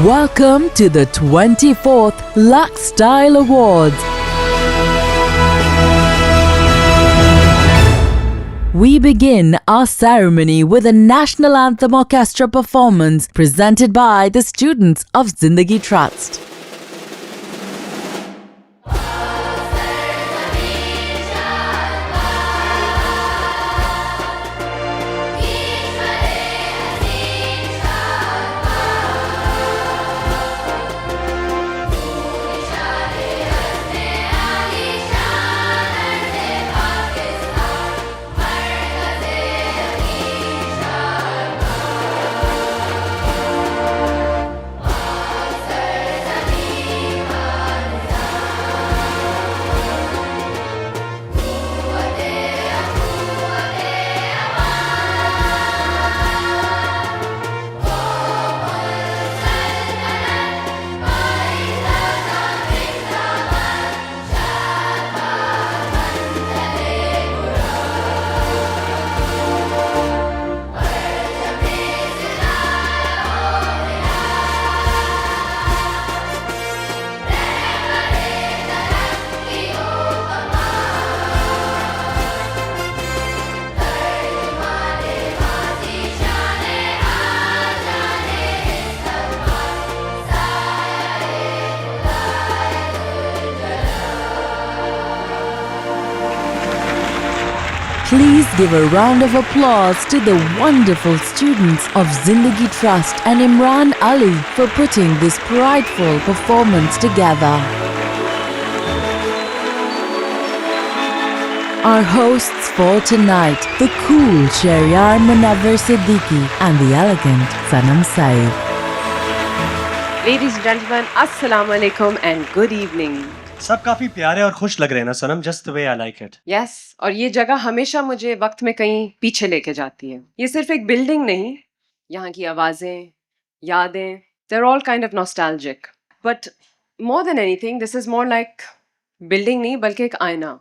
Welcome to the 24th Lux Style Awards. We begin our ceremony with a National Anthem Orchestra performance presented by the students of Zindagi Trust. Please give a round of applause to the wonderful students of Zindagi Trust and Imran Ali for putting this prideful performance together. Our hosts for tonight, the cool Shahryar Munawwar Siddiqui and the elegant Sanam Saeed. Ladies and gentlemen, Assalamu alaikum and good evening. सब काफी प्यारे और खुश लग रहे हैं ना सनम, just the way I like it. Yes, और ये जगह हमेशा मुझे वक्त में कहीं पीछे लेके जाती है. ये सिर्फ एक बिल्डिंग नहीं, यहाँ की आवाजें, यादें, they're all kind of nostalgic. But more than anything, this is more like building नहीं बल्कि एक आईना,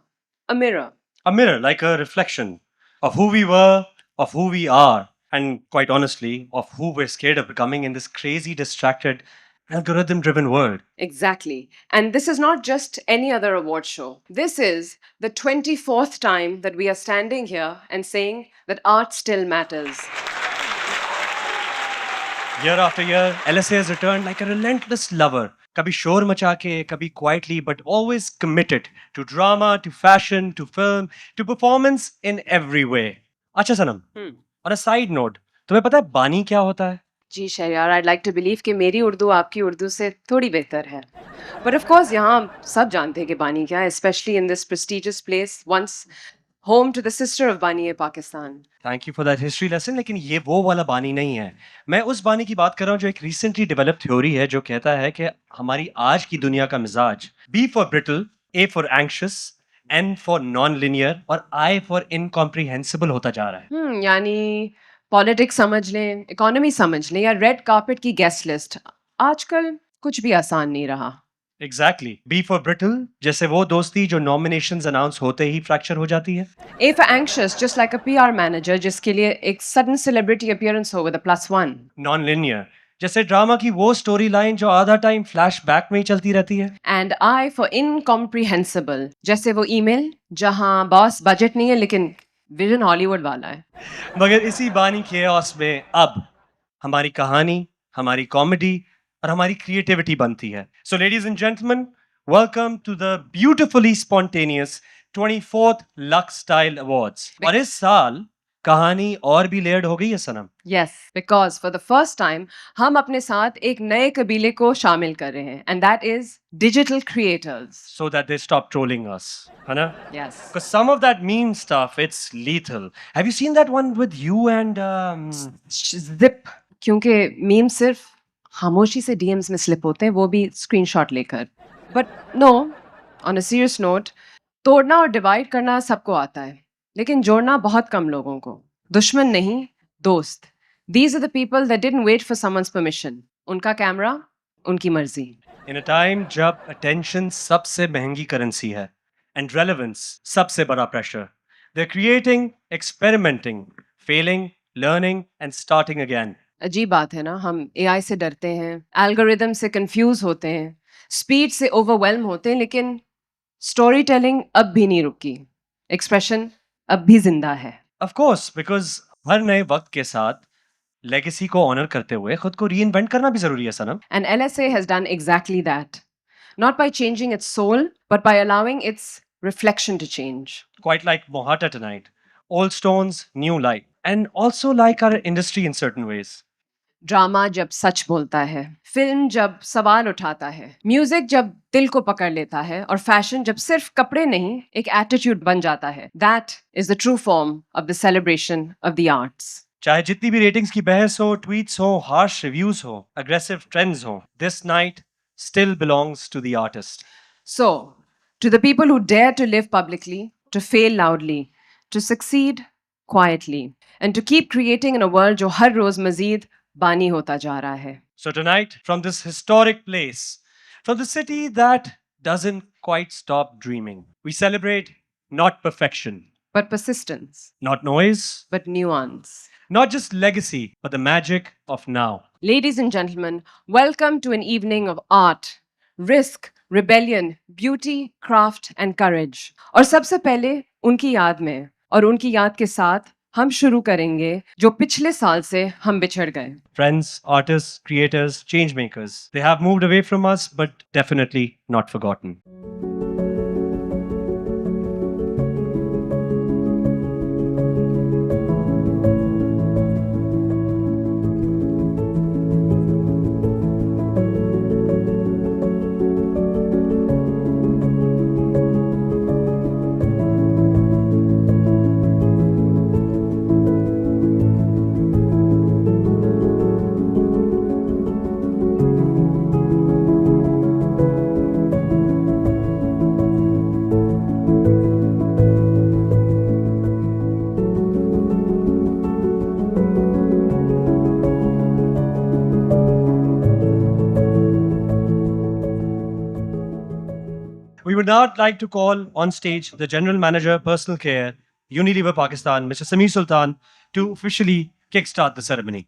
a mirror. A mirror, like a reflection of who we were, of who we are, and quite honestly, of who we're scared of becoming in this crazy, distracted, algorithm-driven world. Exactly. And this is not just any other award show. This is the 24th time that we are standing here and saying that art still matters. Year after year, LSA has returned like a relentless lover. कभी शोर मचा के, कभी quietly, but always committed to drama, to fashion, to film, to performance in every way. अच्छा सनम, on a side note, तुम्हें पता है बानी क्या होता है? जी Shahryar, I'd like to believe कि मेरी उर्दू आपकी उर्दू से थोड़ी बेहतर है. But of course यहाँ सब जानते हैं कि बानी क्या है, especially in this prestigious place, once home to the sister of Bani-e-Pakistan. Thank you for that history lesson. लेकिन ये वो वाला बानी नहीं है. मैं उस बानी की बात कर रहा हूँ जो एक recently developed theory है जो कहता है कि हमारी आज की दुनिया का मिजाज B for brittle, A for anxious, N for non-linear और I for incomprehensible होता जा रहा है. यानी पॉलिटिक्स समझ लें, इकोनॉमी समझ लें या रेड कार्पेट की गेस्ट लिस्ट, आजकल कुछ भी आसान नहीं रहा. Exactly. B for brittle, जैसे वो दोस्ती जो nominations announce होते ही fracture हो जाती है. A for anxious, just like a PR manager जिसके लिए एक sudden celebrity appearance हो with a +1. Non-linear, जैसे ड्रामा की वो स्टोरी लाइन जो आधा टाइम फ्लैशबैक में ही चलती रहती है. And I for incomprehensible, जैसे वो ईमेल जहां बॉस बजट नहीं है लेकिन विजन हॉलीवुड वाला है. मगर इसी बानी chaos में अब हमारी कहानी, हमारी कॉमेडी और हमारी क्रिएटिविटी बनती है. So ladies and gentlemen, welcome to the beautifully spontaneous 24th Lux Style Awards. और इस साल कहानी और भी लेयर्ड हो गई है सनम. Yes, because for the first time हम अपने साथ एक नए कबीले को शामिल कर रहे हैं, and that is digital creators. So that they stop trolling us, है ना? Yes. Because some of that meme stuff, it's lethal. Have you seen that one with you and Zip. क्योंकि मीम सिर्फ खामोशी से DMs में slip होते हैं, वो भी स्क्रीनशॉट लेकर. But no, on a serious note, तोड़ना और डिवाइड करना सबको आता है, लेकिन जोड़ना बहुत कम लोगों को. दुश्मन नहीं, दोस्त. These are the people that didn't wait for someone's permission. उनका कैमरा, उनकी मर्जी. in a time जब attention सबसे महंगी करेंसी है and relevance सबसे बड़ा pressure, they're creating, experimenting, failing, learning and starting again. अजीब बात है ना, हम एआई से डरते हैं, एल्गोरिदम से कंफ्यूज होते हैं, स्पीड से ओवरवेल्म होते हैं, लेकिन स्टोरी टेलिंग अब भी नहीं रुकी, एक्सप्रेशन अब भी जिंदा है. Of course, because हर नए वक्त के साथ लेगेसी को ऑनर करते हुए खुद को रीइन्वेंट करना भी जरूरी है सनम. And LSA has done exactly that. Not by changing its soul, but by allowing its reflection to change. Quite like Mohata tonight. Old stones, new light. And also like our industry in certain ways. Drama जब सच बोलता है, film जब सवाल उठाता है, music जब दिल को पकड़ लेता है, और फैशन जब सिर्फ कपड़े नहीं एक एटीट्यूड बन जाता है. That is the true form of the celebration of the arts. चाहे जितनी भी रेटिंग्स की बहस हो, ट्वीट्स हो, हार्श रिव्यूज हो, अग्रेसिव ट्रेंड्स हो, this night still belongs to the artist. So, to the people who dare to live publicly, to fail loudly, to succeed quietly, and to keep creating in a world जो हर रोज मजीद बानी होता जा रहा है. So tonight, from this historic place, from the city that doesn't quite stop dreaming, we celebrate not perfection, But persistence, not noise, but nuance. not just legacy, but the magic of now. Ladies and gentlemen, welcome to an evening of art, risk, rebellion, beauty, craft and courage. और सबसे पहले उनकी याद में और उनकी याद के साथ हम शुरू करेंगे जो पिछले साल से हम बिछड़ गए. Friends, artists, creators, change makers. They have moved away from us, but definitely not forgotten. We would now like to call on stage the General Manager, Personal Care, Unilever Pakistan, Mr. Sameer Sultan, to officially kickstart the ceremony.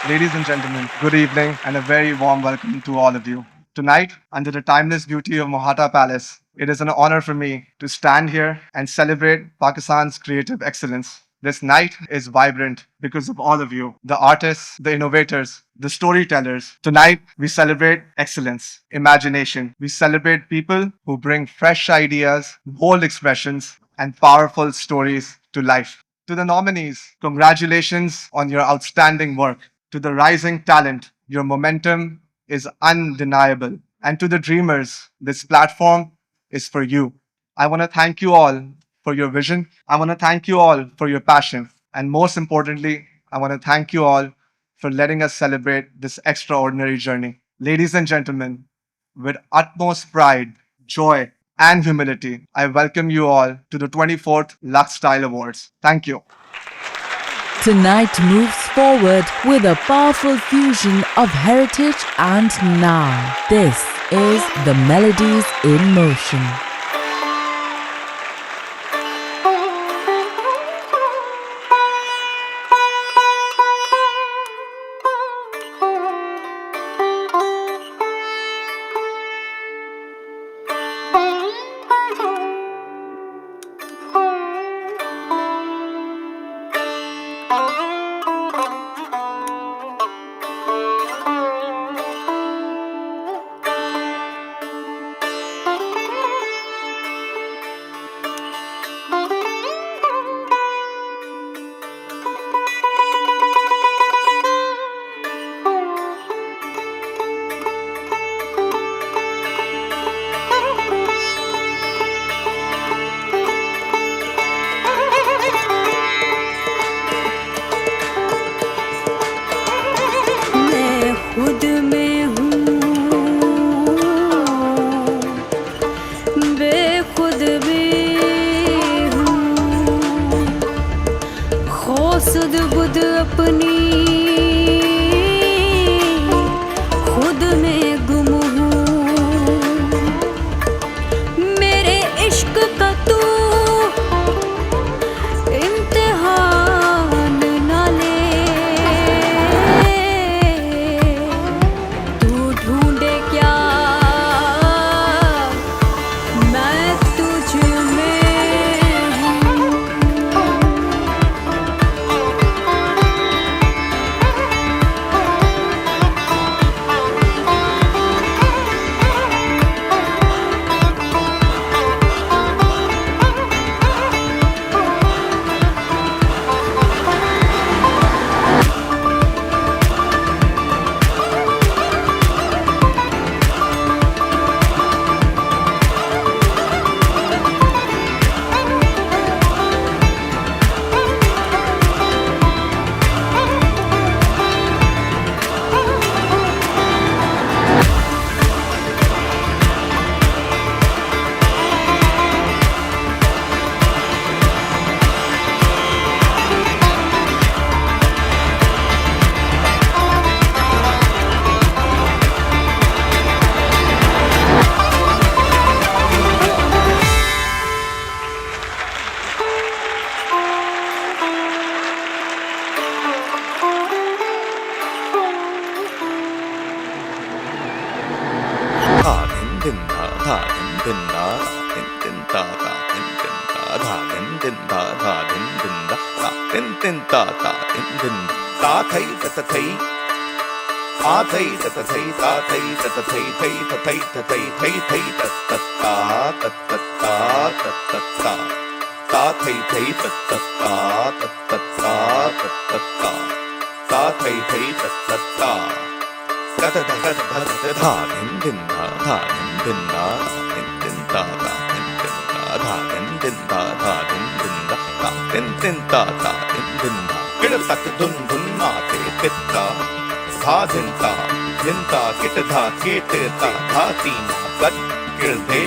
Ladies and gentlemen, good evening and a very warm welcome to all of you. Tonight, under the timeless beauty of Mohata Palace, it is an honor for me to stand here and celebrate Pakistan's creative excellence. This night is vibrant because of all of you, the artists, the innovators, the storytellers. Tonight, we celebrate excellence, imagination. We celebrate people who bring fresh ideas, bold expressions, and powerful stories to life. To the nominees, congratulations on your outstanding work. To the rising talent, your momentum is undeniable. And to the dreamers, this platform is for you. I want to thank you all for your vision. I want to thank you all for your passion. And most importantly, I want to thank you all for letting us celebrate this extraordinary journey. Ladies and gentlemen, with utmost pride, joy, and humility, I welcome you all to the 24th Lux Style Awards. Thank you. Tonight moves forward with a powerful fusion of heritage and now. This is the Melodies in Motion. धा दिन दिन दा दिन दिन दा दा दिन दिन दा धा दिन दिन दा धा दिन दिन दा दिन दिन दा दा दिन दिन दा थई तत थई आ थई तत थई ता थई तत थई थई थई थई थई थई तत तत ता तत तत ता तत तत ता ता थई थई तत तत ता तत तत ता तत तत ता ता थई थई तत तत ता तत तत तत धा दिन दिन दा धा दिन दिन दा दिन दिन दा धा दिन दिन दा धा दिन दिन दा धा दिन दिन दा धा दिन दिन दा धा दिन दिन दा किड़ तक धुन धुन माते पिता धा दिन ता किट धा केट ता धा तीना कट किड़ दे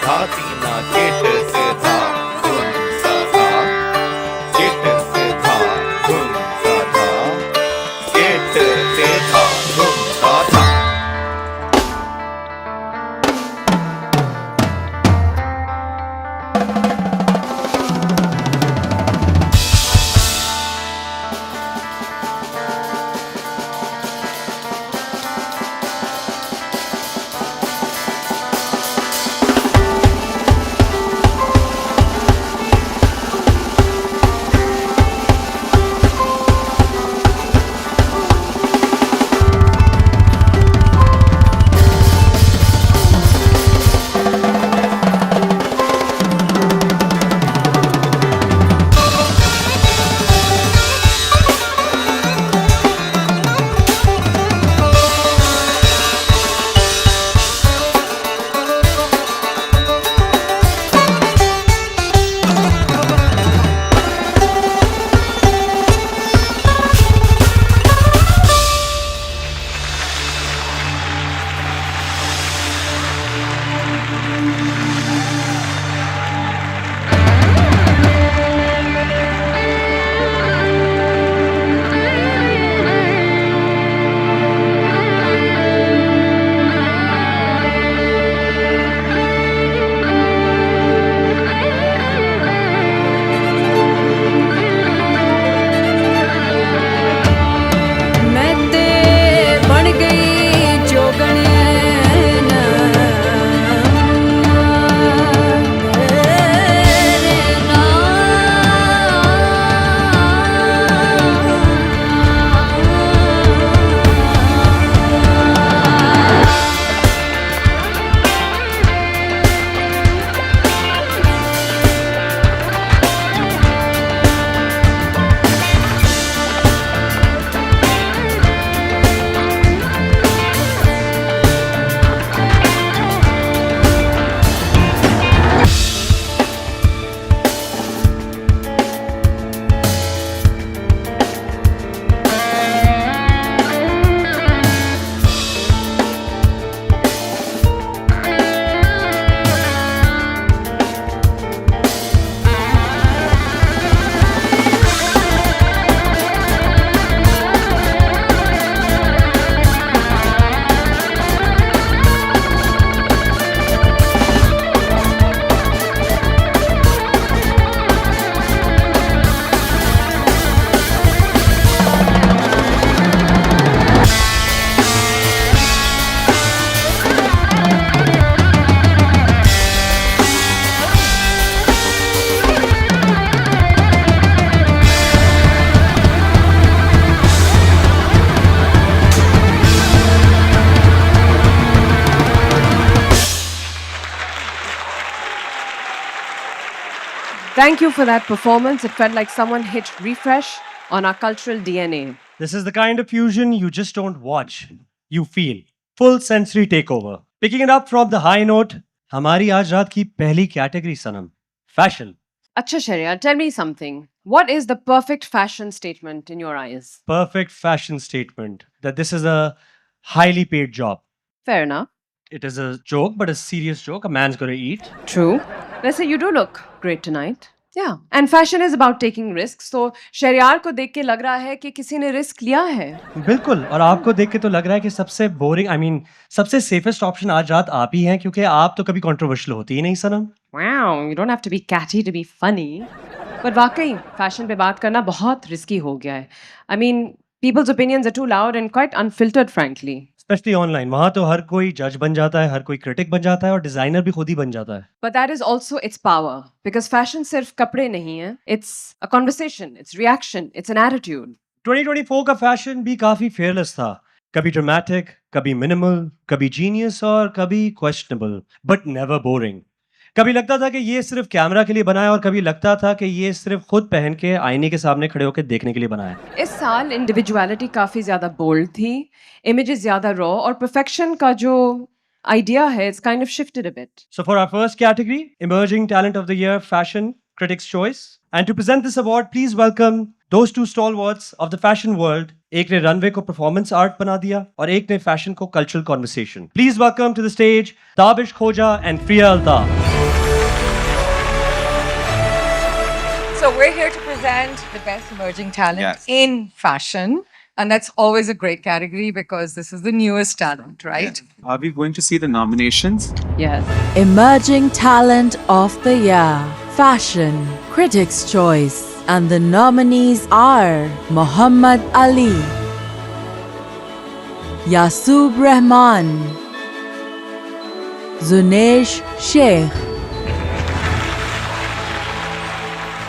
धा तीना केट से धा धुन सा धा केट से धा धुन सा धा केट से धा धुन सा धा Thank you for that performance. It felt like someone hit refresh on our cultural DNA. This is the kind of fusion you just don't watch, you feel. Full sensory takeover. Picking it up from the high note, हमारी आज रात की पहली category Sanam, fashion. Acha Sharia, tell me something. What is the perfect fashion statement in your eyes? Perfect fashion statement that this is a highly paid job. Fair enough. It is a joke, but a serious joke. A man's gonna eat. True. Let's say you do look great tonight. Yeah. And fashion is about taking risks. So Shahryar को देख के लग रहा है कि किसी ने risk लिया है. बिल्कुल. और आपको देख के तो लग रहा है कि सबसे बोरिंग, सबसे सेफेस्ट ऑप्शन आज रात आप ही हैं, क्योंकि आप तो कभी कंट्रोवर्शियल होती ही नहीं सनम. Wow, you don't have to be catty to be funny. But वाकई फैशन पे बात करना बहुत रिस्की हो गया है. People's opinions are too loud and quite unfiltered, frankly. Specially online, वहां तो हर कोई जज बन जाता है, हर कोई क्रिटिक बन जाता है और डिजाइनर भी खुद ही बन जाता है. But that is also its power because fashion सिर्फ कपड़े नहीं है. It's a conversation, it's reaction, it's an attitude. 2024 का फैशन भी काफी फेयरलेस था. कभी ड्रामेटिक, कभी मिनिमल, कभी जीनियस और कभी क्वेश्चनेबल, बट नेवर बोरिंग. कभी लगता था कि ये सिर्फ कैमरा के लिए बना है और कभी लगता था कि ये सिर्फ खुद पहन के आईने के सामने खड़े होकर देखने के लिए बना है. इस साल इंडिविजुअलिटी काफी ज्यादा बोल्ड थी, इमेजेस ज्यादा रॉ और परफेक्शन का जो आइडिया है it's kind of shifted a bit. So for our first category, Emerging Talent of the Year Fashion Critics Choice. And to present this award, please welcome those two stalwarts of the fashion world. एक ने runway को performance art बना दिया और एक ने fashion को cultural conversation. Please welcome to the stage Tabish Khoja and Priya Altaf. So we're here to present the best emerging talent Yes. in fashion. And that's always a great category because this is the newest talent, right? Are we going to see the nominations? Yes. Emerging Talent of the Year, Fashion, Critics' Choice, and the nominees are Muhammad Ali, Yasub Rahman, Zunesh Sheikh,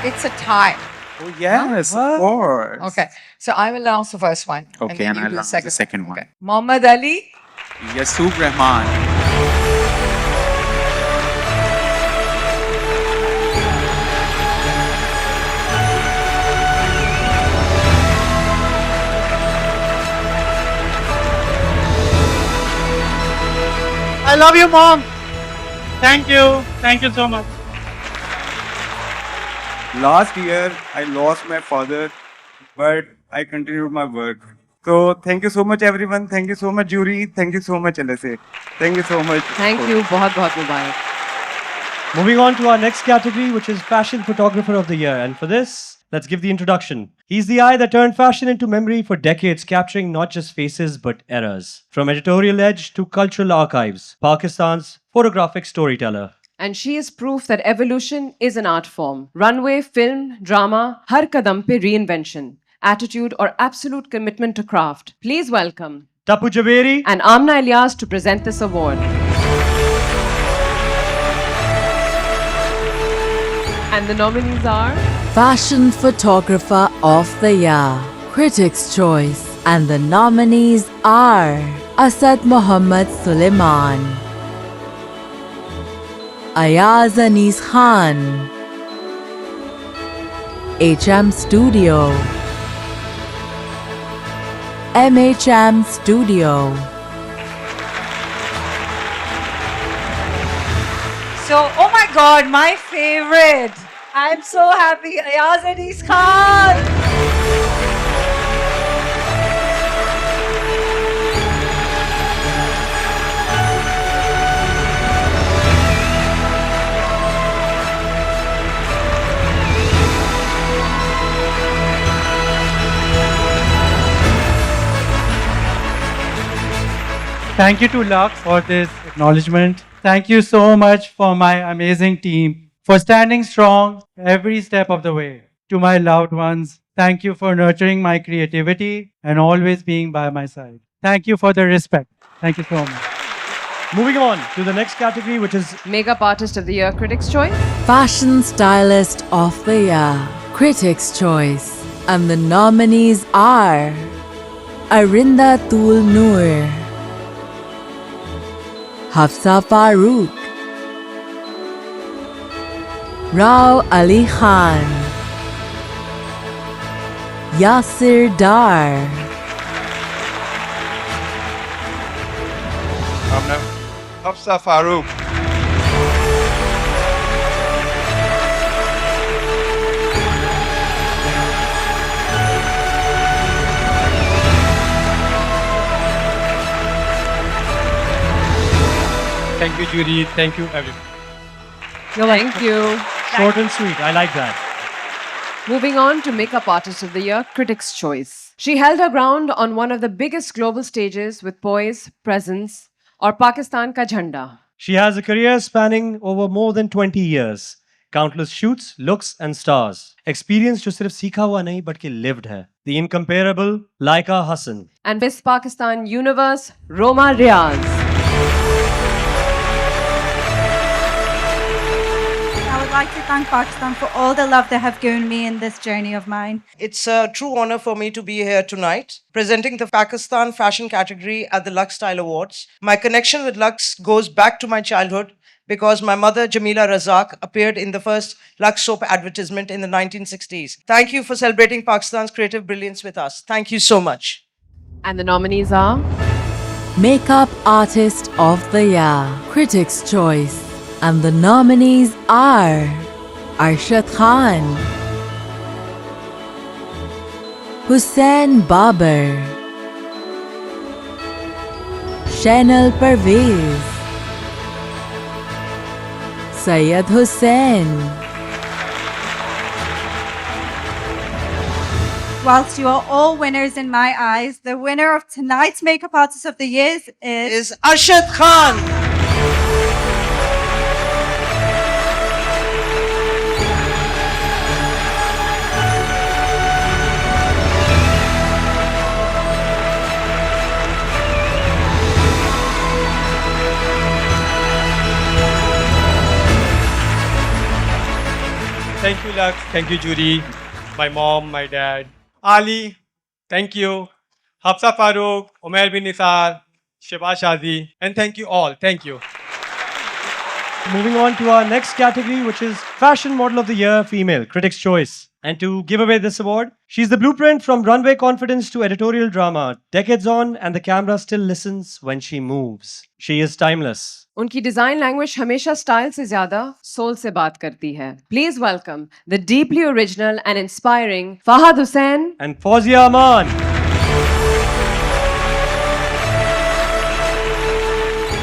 It's a tie. Oh, yes, of course. Okay. So I will announce the first one. Okay, then and you I'll do announce the second one. Okay. Muhammad Ali. Yasub Rahman. I love you, Mom. Thank you. Thank you so much. Last year, I lost my father, but I continued my work. So, thank you so much, everyone. Thank you so much, jury. Thank you so much, LSA. Thank you so much. Thank you. बहुत बहुत मुबारक. Moving on to our next category, which is Fashion Photographer of the Year. And for this, let's give the introduction. He's the eye that turned fashion into memory for decades, capturing not just faces but eras. From editorial edge to cultural archives, Pakistan's photographic storyteller. And she is proof that evolution is an art form. Runway, film, drama, har kadam pe reinvention, attitude or absolute commitment to craft. Please welcome Tapu Javeri. and Amna Ilyas to present this award. And the nominees are Fashion Photographer of the Year, Critics' Choice, and the nominees are Asad Muhammad Suleiman, Ayaz Anis Khan, HM Studio, MHM Studio. So, oh my God, my favorite. I'm so happy. Ayaz Anis Khan. Thank you to Lux for this acknowledgement. Thank you so much for my amazing team for standing strong every step of the way. To my loved ones, thank you for nurturing my creativity and always being by my side. Thank you for the respect. Thank you so much. Moving on to the next category, which is Makeup Artist of the Year, Critics' Choice. Fashion Stylist of the Year, Critics' Choice, and the nominees are Arinda Tul Noor, Hafsa Farooq, Rao Ali Khan, Yasir Dar, Hafsa Farooq. Thank you, jury. Thank you, everyone. Thank you. short and sweet. I like that. Moving on to Makeup Artist of the Year, Critics' Choice. She held her ground on one of the biggest global stages with poise, presence, or Pakistan ka jhanda. She has a career spanning over more than 20 years, Countless shoots, looks and stars. Experience जो सिर्फ सीखा हुआ नहीं बल्कि lived है. The incomparable Laika Hassan. And Miss Pakistan Universe, Roma Riaz. I would like to thank Pakistan for all the love they have given me in this journey of mine. It's a true honor for me to be here tonight, presenting the Pakistan fashion category at the Lux Style Awards. My connection with Lux goes back to my childhood because my mother, Jamila Razak, appeared in the first Lux soap advertisement in the 1960s. Thank you for celebrating Pakistan's creative brilliance with us. Thank you so much. And the nominees are Makeup Artist of the Year, Critics' Choice. And the nominees are Arshad Khan, Hussain Babar, Shainal Parvez, Syed Hussain. Whilst you are all winners in my eyes, the winner of tonight's Makeup Artist of the Year is Arshad Khan. Thank you, Lux. Thank you, jury. My mom, my dad. Ali, thank you. Hafsa Farooq, Umair bin Nisar, Sheba Shazi. And thank you all. Thank you. Moving on to our next category, which is Fashion Model of the Year Female, Critics' Choice. And to give away this award, she's the blueprint from runway confidence to editorial drama. Decades on, and the camera still listens when she moves. She is timeless. उनकी design language हमेशा style से ज्यादा soul से बात करती है. Please welcome the deeply original and inspiring Fahad Hussain and Fawzia Aman.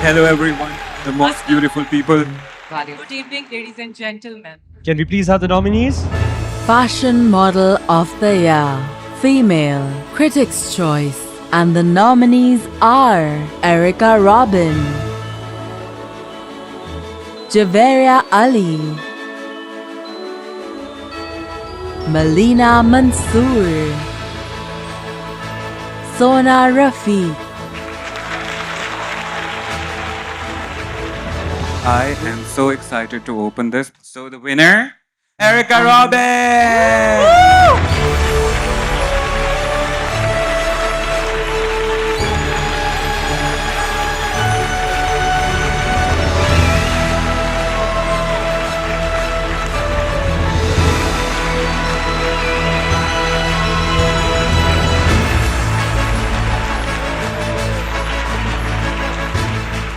Hello, everyone. The most beautiful people. Good evening, ladies and gentlemen. Can we please have the nominees? Fashion Model of the Year, Female, Critics' Choice. And the nominees are Erica Robin, Javeria Ali, Melina Mansoor, Sona Rafiq. I am so excited to open this. So the winner, Erica Robin!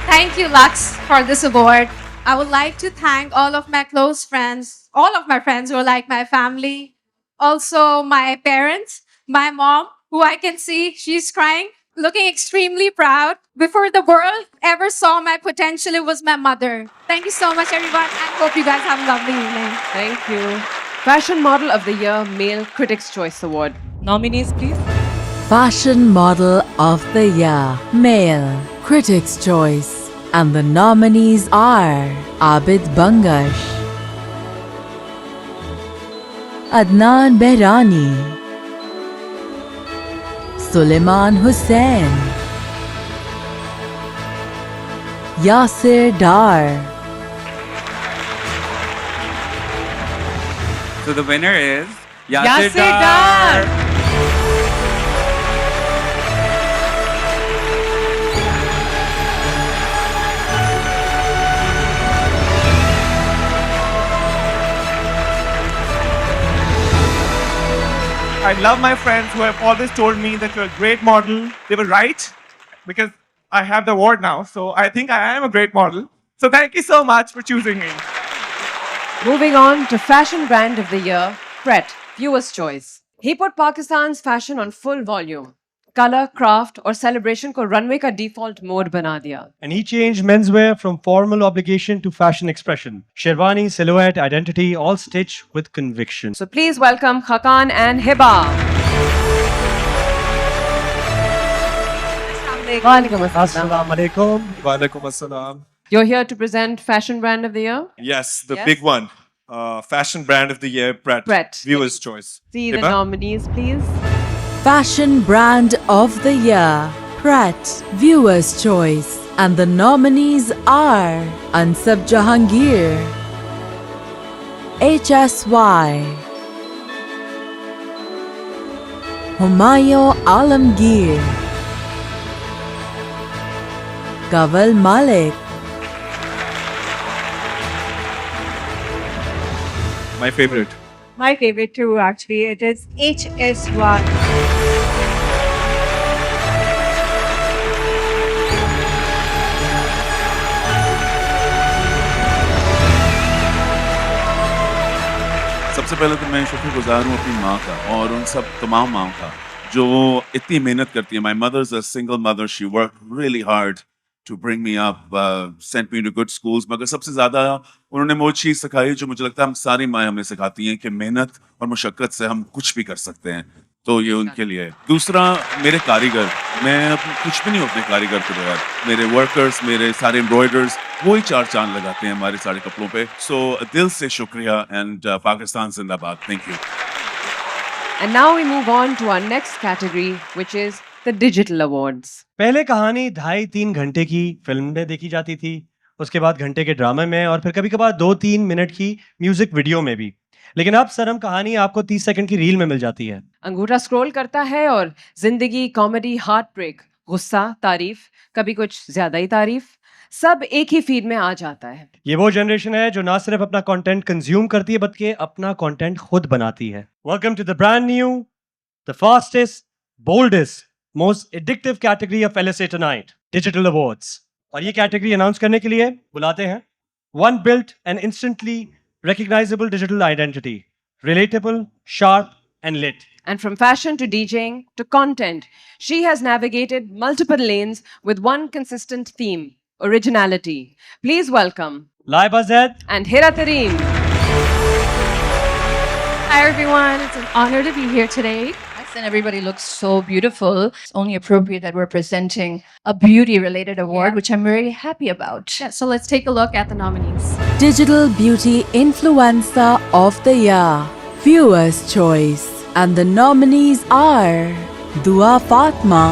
Thank you, Lux, for this award. I would like to thank all of my close friends, all of my friends who are like my family. Also, my parents, my mom, who I can see, she's crying, looking extremely proud. Before the world ever saw my potential, it was my mother. Thank you so much, everyone, and hope you guys have a lovely evening. Thank you. Fashion Model of the Year Male Critics' Choice Award. Nominees, please. Fashion Model of the Year, Male, Critics' Choice. And the nominees are Abid Bangash, Adnan Behrani, Suleiman Hussain, Yasir Dar. So the winner is Yasir Dar. I love my friends who have always told me that you're a great model. They were right because I have the award now. So I think I am a great model. So thank you so much for choosing me. Moving on to Fashion Brand of the Year, Pret, Viewer's Choice. He put Pakistan's fashion on full volume. Color, craft और celebration को runway का default mode बना दिया. And he changed menswear from formal obligation to fashion expression. Sherwani, silhouette, identity, all stitched with conviction. So please welcome Khakan and Hiba. Assalamu alaikum. Walaikum assalam. You're here to present Fashion Brand of the Year? Yes, the Yes. big one. Fashion Brand of the Year, Pret. Pret. Viewer's Choice. See the Hiba? nominees, please. Fashion Brand of the Year, Pret, Viewer's Choice. And the nominees are Ansab Jahangir, HSY, Humayun Alamgir, Kaval Malik, My favorite. My favorite too, actually. It is HSY. सबसे पहले तो मैं शुक्रगुजार हूँ अपनी माँ का और उन सब तमाम माँ का जो इतनी मेहनत करती है. My mother's a single mother. She worked really hard to bring me up, sent me to good schools. मगर सबसे ज़्यादा उन्होंने वो चीज़ सिखाई जो मुझे लगता है हम सारी माएँ हमें सिखाती हैं कि मेहनत और मुशक्क़त से हम कुछ भी कर सकते हैं. तो ये उनके लिए है. दूसरा, मेरे कारीगर, मैं कुछ भी नहीं हूँ अपने कारीगर के बगैर. मेरे वर्कर्स, मेरे सारे एम्ब्रॉयडर्स, वो ही चार चांद लगाते हैं हमारे सारे कपड़ों पे. सो दिल से शुक्रिया एंड पाकिस्तान जिंदाबाद. Thank you. And now we move on to our next category, which is the Digital Awards. पहले कहानी 2.5-3 घंटे की फिल्म में देखी जाती थी, उसके बाद घंटे के ड्रामे में और फिर कभी कभार 2-3 मिनट की म्यूजिक वीडियो में भी. लेकिन अब सरम कहानी आपको 30 सेकंड की रील में मिल जाती है. अंगूठा स्क्रॉल करता है और जिंदगी, कॉमेडी, हार्ट ब्रेक, गुस्सा, तारीफ, कभी कुछ ज्यादा ही तारीफ, सब एक ही फीड में आ जाता है. ये वो जनरेशन है जो ना सिर्फ अपना कंटेंट कंज्यूम करती है बल्कि अपना कंटेंट खुद बनाती है. Welcome to the brand new, the fastest, boldest, most addictive category of LSA tonight, digital awards. और ये कैटेगरी अनाउंस करने के लिए बुलाते हैं one built and instantly recognizable digital identity, relatable, sharp, and lit. And from fashion to DJing to content, she has navigated multiple lanes with one consistent theme: originality. Please welcome Laiba Zaid and Hira Tareem. Hi everyone, it's an honor to be here today. And everybody looks so beautiful. It's only appropriate that we're presenting a beauty-related award, which I'm very happy about. Yeah, so let's take a look at the nominees. Digital Beauty Influencer of the Year, Viewer's Choice. And the nominees are Dua Fatma,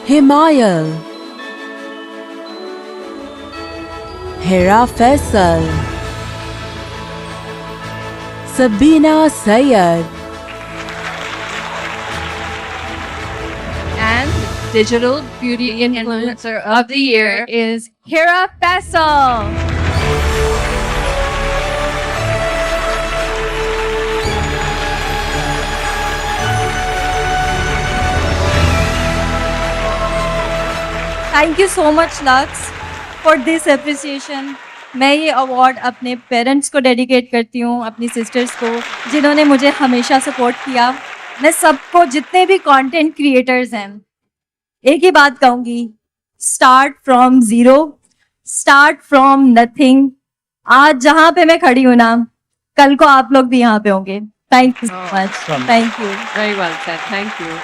Himayal, Hira Faisal, Sabina Sayed, And Digital Beauty Influencer of the Year is Hira Faisal. Thank you so much, Lux, for this appreciation. मैं ये award अपने parents को dedicate करती हूँ, अपनी sisters को जिन्होंने मुझे हमेशा सपोर्ट किया. मैं सबको, जितने भी कंटेंट क्रिएटर्स हैं, एक ही बात कहूँगी: start from zero, start from nothing. आज जहाँ पे मैं खड़ी हूँ ना, कल को आप लोग भी यहाँ पे होंगे. Thank you so much. Thank you. Very well said. Thank you.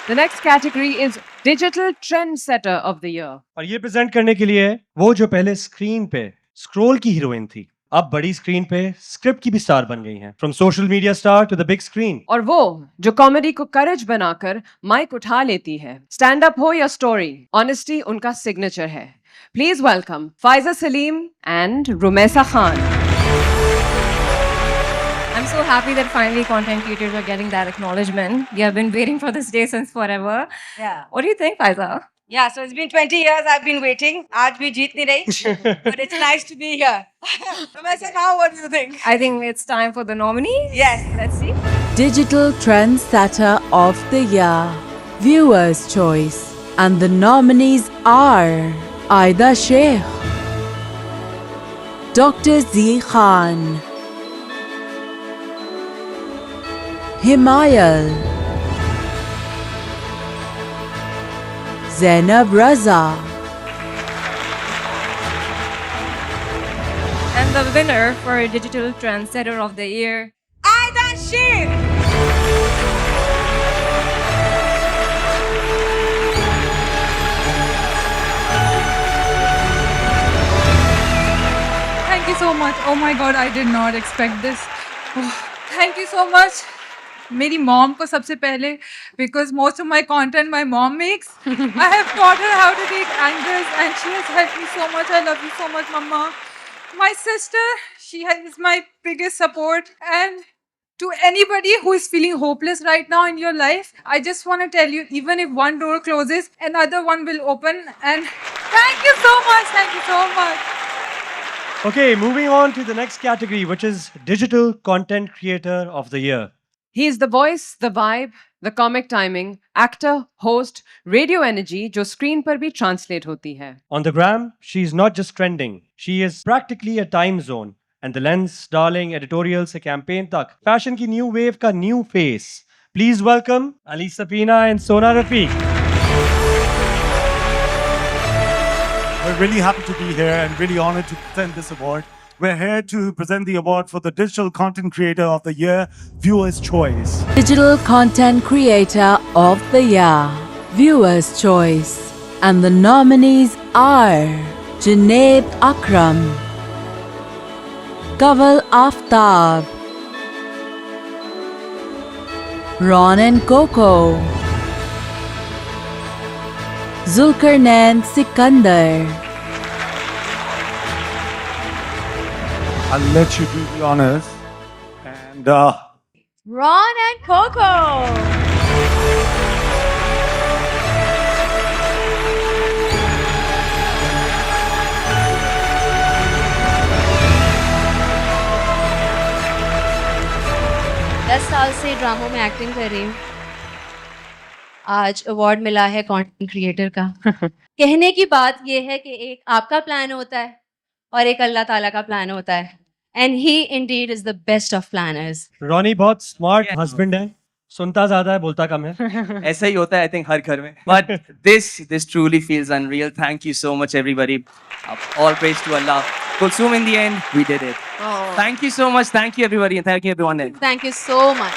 The next category is Digital Trendsetter of the Year. और ये प्रेजेंट करने के लिए वो जो पहले स्क्रीन पे स्क्रोल की हीरोइन थी, अब बड़ी स्क्रीन पे स्क्रिप्ट की भी स्टार बन गई हैं. From social media star to the big screen. और वो जो कॉमेडी को करेज बनाकर माइक उठा लेती है. स्टैंड अप हो या स्टोरी, ऑनेस्टी उनका सिग्नेचर है. Please welcome Faiza Saleem and Rumaisa Khan. I'm so happy that finally content creators are getting that acknowledgement. We have been waiting for this day since forever. Yeah. What do you think, Faiza? Yeah, so it's been 20 years I've been waiting. Aaj bhi jeet nahi rahi. But it's nice to be here. Ramesa, now what do you think? I think it's time for the nominees. Yes. Let's see. Digital Trendsetter of the Year, Viewer's Choice. And the nominees are Aida Sheikh, Dr. Z Khan, Himayal, Zainab Raza, And the winner for Digital Trendsetter of the Year, Aida Sheikh. so much. Oh my God, I did not expect this. Oh, thank you so much. मेरी mom को सबसे पहले, because most of my content my mom makes. I have taught her how to take angles and she has helped me so much. I love you so much, Mama. My sister, she is my biggest support. And to anybody who is feeling hopeless right now in your life, I just want to tell you, even if one door closes, another one will open. And thank you so much. Thank you so much. Okay, moving on to the next category, which is Digital Content Creator of the Year. He is the voice, the vibe, the comic timing, actor, host, radio energy जो screen पर भी translate होती है. On the gram, she is not just trending, she is practically a time zone. And the lens, darling, editorial से campaign तक, fashion की new wave का new face. Please welcome Ali Sapina and Sona Rafiq. We're really happy to be here and really honored to present this award. We're here to present the award for the Digital Content Creator of the Year, Viewer's Choice. Digital Content Creator of the Year, Viewer's Choice. And the nominees are Junaid Akram, Kaval Aftab, Ronan Coco, Zulkarnain Sikandar. I'll let you do the honors. And Ron and Coco. दस साल से ड्रामों में acting कर रही हूँ. आज award मिला है कंटेंट क्रिएटर का. कहने की बात यह है कि एक आपका प्लान होता है और एक अल्लाह ताला का प्लान होता है. And he indeed is the best of planners. Ronnie बहुत smart husband है, सुनता ज़्यादा है, बोलता कम है. ऐसा ही होता है आई थिंक हर घर में. But this truly feels unreal. Thank you so much everybody. All praise to Allah. Kulsum, in the end we did it. Oh. Thank you so much. Thank you everybody and thank you everyone. Thank you so much.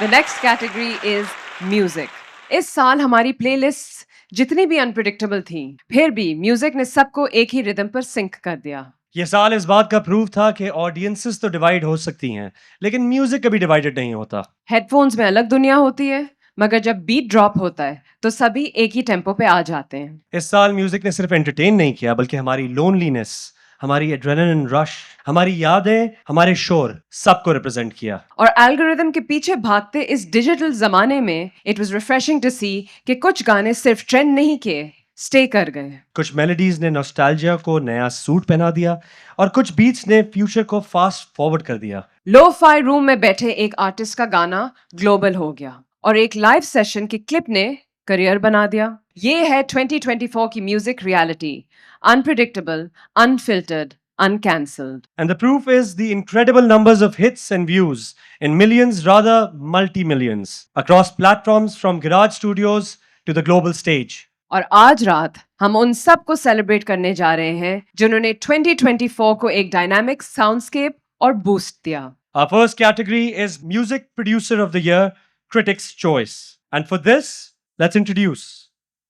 The next category is music. इस साल हमारी playlist जितनी भी unpredictable थी, फिर भी music ने सबको एक ही रिदम पर सिंक कर दिया. ये साल इस बात का प्रूफ था कि ऑडियंसेस तो डिवाइड हो सकती हैं, लेकिन म्यूजिक कभी डिवाइडेड नहीं होता. हेडफोन्स में अलग दुनिया होती है, मगर जब बीट ड्रॉप होता है तो सभी एक ही टेम्पो पे आ जाते हैं. इस साल म्यूजिक ने सिर्फ एंटरटेन नहीं किया, बल्कि हमारी लोनलीनेस, हमारी एड्रेनलिन रश, हमारी यादें, हमारे शोर, सबको रिप्रेजेंट किया. और एल्गोरिदम के पीछे भागते इस डिजिटल जमाने में इट वाज रिफ्रेशिंग टू सी कि कुछ गाने सिर्फ ट्रेंड नहीं किए, स्टे कर गए. कुछ मेलोडीज ने नॉस्टैल्जिया को नया सूट पहना दिया और कुछ बीट्स ने फ्यूचर को फास्ट फॉरवर्ड कर दिया. लो-फाई रूम में बैठे एक आर्टिस्ट का गाना ग्लोबल हो गया और एक लाइव सेशन की क्लिप ने करियर बना दिया. ये है 2024 की music reality. Unpredictable, unfiltered, uncancelled. And the proof is the incredible numbers of hits and views in millions, rather multi-millions, across platforms from garage studios to the global stage. और आज रात हम उन सब को सेलिब्रेट करने जा रहे हैं जिन्होंने 2024 को एक डायनामिक साउंडस्केप और बूस्ट दिया. Our first category is Music Producer of the Year, Critics' Choice. And for this, let's introduce.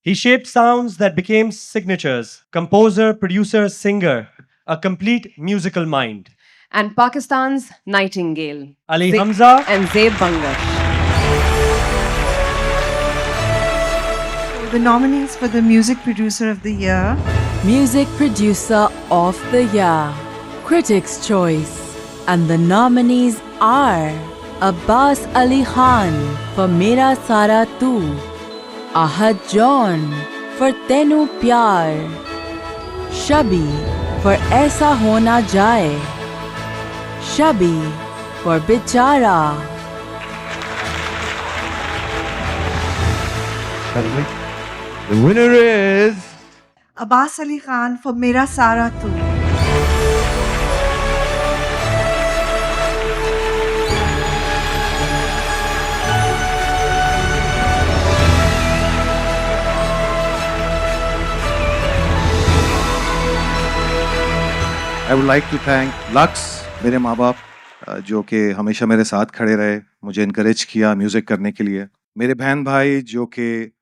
He shaped sounds that became signatures, composer, producer, singer, a complete musical mind. And Pakistan's Nightingale, Ali Hamza and Zeb Bangash. The nominees for the Music Producer of the Year. Music Producer of the Year, Critics' Choice. And the nominees are Abbas Ali Khan for Mera Sara Tu, Ahad John for Tenu Pyar, Shabi for Aisa Hona Jaye, Shabi for Bichara. the winner is Abbas Ali Khan for Mera Sara Tu. I would like to thank Lux, मेरे माँ बाप जो कि हमेशा मेरे साथ खड़े रहे, मुझे इनकरेज किया म्यूज़िक करने के लिए. मेरे बहन भाई जो कि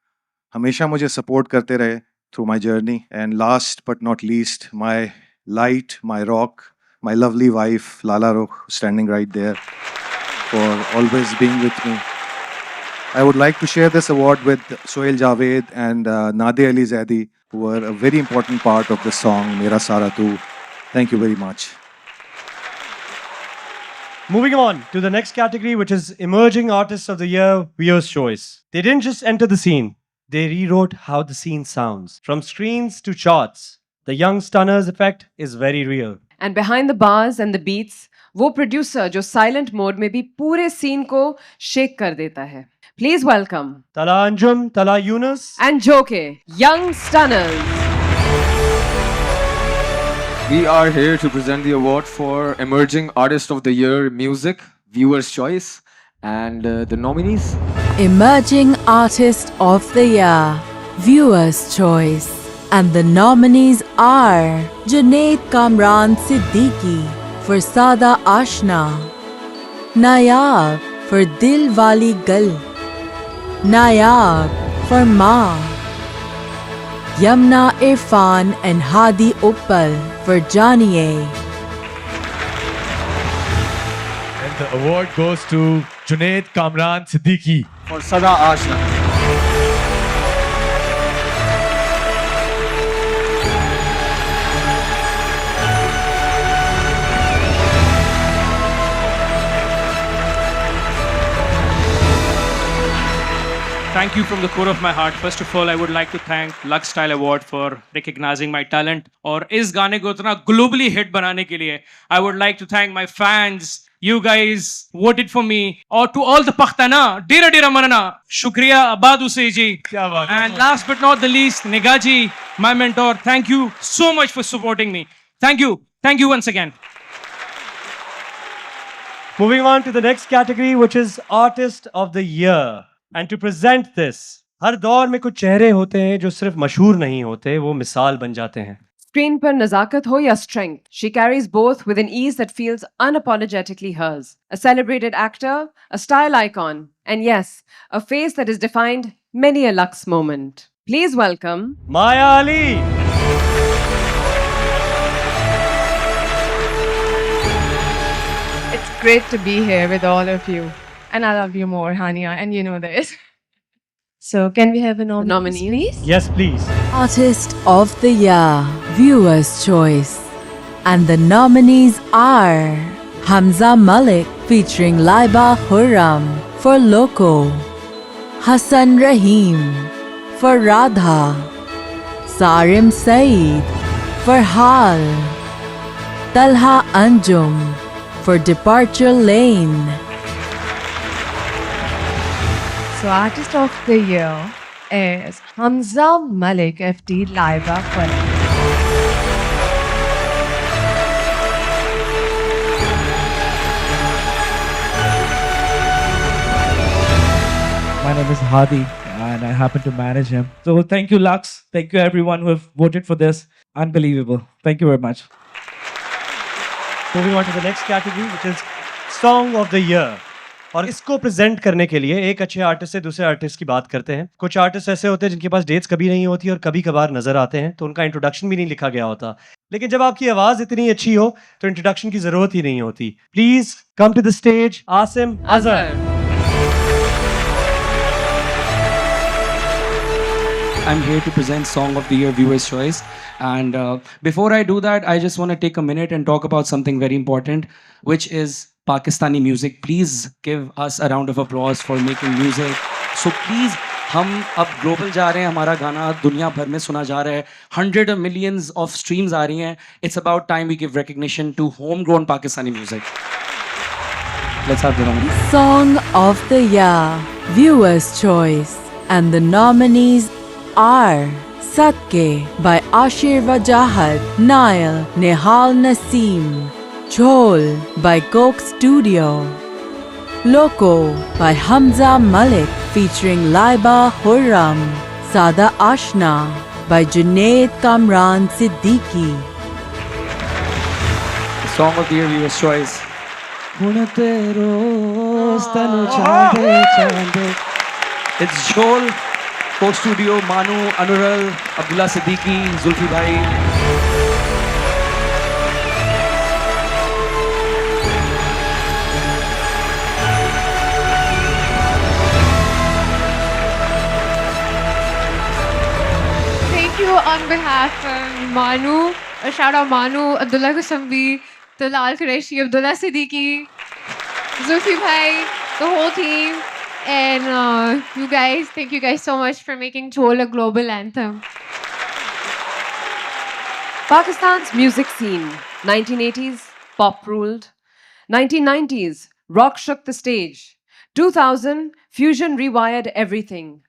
हमेशा मुझे सपोर्ट करते रहे through my journey. And last but not least, my light, my rock, my lovely wife, Lala Rukh, standing right there, for always being with me. I would like to share this award with Sohail Javed and Nadia Ali Zaidi, who were a very important part of the song Mera Sara Tu. Thank you very much. Moving on to the next category, which is Emerging Artists of the Year, Viewer's Choice. They didn't just enter the scene, they rewrote how the scene sounds. From screens to charts, the young stunners effect is very real. And behind the bars and the beats, वो producer जो silent mode में भी पूरे scene को shake कर देता है. Please welcome Tala Anjum, Tala Yunus, and Joke, young stunners. We are here to present the award for Emerging Artist of the Year Music, Viewer's Choice, and the nominees. Emerging Artist of the Year, Viewer's Choice. And the nominees are Junaid Kamran Siddiqui for Sada Ashna, Nayab for Dil Wali Gal, Nayab for Ma, Yamna Irfan and Hadi Uppal for Janiye. And the award goes to Junaid Kamran Siddiqui for Sada Ashna. Thank you from the core of my heart. First of all, I would like to thank Lux Style Award for recognizing my talent और इस गाने को इतना globally hit बनाने के लिए. I would like to thank my fans. You guys voted for me. और to all the Pakhtana, डेरा डेरा मरना. शुक्रिया आबाद हुसैन जी. क्या बात है. And last but not the least, Nigaah ji, my mentor. Thank you so much for supporting me. Thank you. Thank you once again. Moving on to the next category, which is Artist of the Year. And to present this, हर दौर में कुछ चेहरे होते हैं जो सिर्फ मशहूर नहीं होते, वो मिसाल बन जाते हैं. Screen पर नजाकत हो या strength, she carries both with an ease that feels unapologetically hers. A celebrated actor, a style icon, and yes, a face that has defined many a Lux moment. Please welcome Maya Ali. It's great to be here with all of you. And I love you more, Hania, and you know this. So, can we have a nominee, please? Yes, please. Artist of the Year, Viewer's Choice. And the nominees are Hamza Malik featuring Laiba Hurram for Loco, Hassan Rahim for Radha, Sarim Saeed for Hal, Talha Anjum for Departure Lane. So, Artist of the Year is Hamza Malik FD Laiba Hurram. My name is Hadi and I happen to manage him. So thank you, Lux. Thank you, everyone who have voted for this. Unbelievable. Thank you very much. Moving on to the next category, which is Song of the Year. और इसको present करने के लिए एक अच्छे artist से दूसरे artist की बात करते हैं. कुछ आर्टिस्ट ऐसे होते हैं जिनके पास डेट्स कभी नहीं होती और कभी कभार नजर आते हैं, तो उनका इंट्रोडक्शन भी नहीं लिखा गया होता. लेकिन जब आपकी आवाज इतनी अच्छी हो तो इंट्रोडक्शन की जरूरत ही नहीं होती. Please come to the stage Asim Azhar. I'm here to present Song of the Year Viewer's Choice. And before I do that, I just want to take a minute and talk about something very important, which is Pakistani music. Please give us a round of applause for making music. So please, हम अब global जा रहे हैं, हमारा गाना दुनिया भर में सुना जा रहा है, 100 millions of streams आ रही हैं. It's about time we give recognition to homegrown Pakistani music. Let's have the nominee. Song of the Year, Viewer's Choice. And the nominees are Sadke by Ashir Wajahat, Nail, Nihal Naseem, Chhol by Coke Studio, Loco by Hamza Malik featuring Laiba Hurram, Sada Ashna by Junaid Kamran Siddiqui. Song of the Year Viewer's Choice. It's Chhol, Coke Studio, Manu, Anural, Abdullah Siddiqui, Zulfi Bhai. you on behalf of Manu. A shout out Manu, Abdullah Kusambi, Talal Qureshi, Abdullah Siddiqui, Zulfi Bhai, the whole team. And you guys, thank you guys so much for making Jhol a global anthem. Pakistan's music scene. 1980s, pop ruled. 1990s, rock shook the stage. 2000, fusion rewired everything.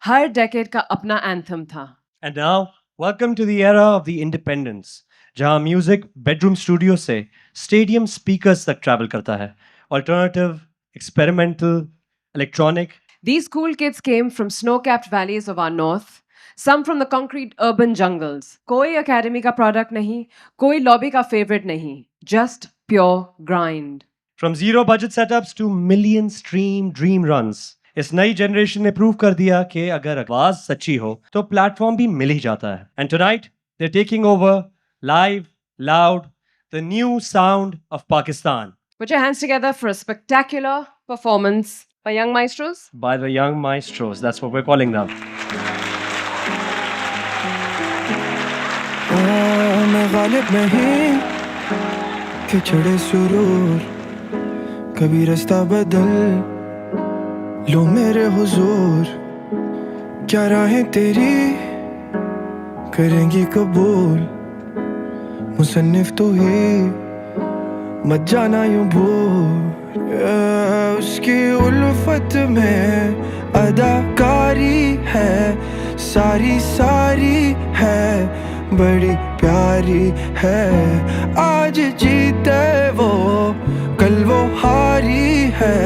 Her decade का अपना anthem था. And now, welcome to the era of the independence, जहाँ music bedroom studio से stadium speakers तक travel करता है. Alternative, experimental, electronic. These cool kids came from snow-capped valleys of our north, some from the concrete urban jungles. कोई academy का product नहीं, कोई lobby का favorite नहीं, just pure grind. From zero budget setups to million stream dream runs. इस नई generation ने prove कर दिया कि अगर आवाज सच्ची हो तो platform भी मिल ही जाता है. And tonight, they're taking over live, loud, the new sound of Pakistan. Put your hands together for a spectacular performance by young maestros. By the young maestros, that's what we're calling them. मैं गालिब नहीं कि चढ़े सुरूर कभी रास्ता बदल लो मेरे हुजूर क्या राहें तेरी करेंगी कबूल मुसन्निफ तो ही मत जाना यूं भूल उसकी उल्फत में अदाकारी है सारी सारी है बड़ी प्यारी है आज जीते वो कल वो हारी है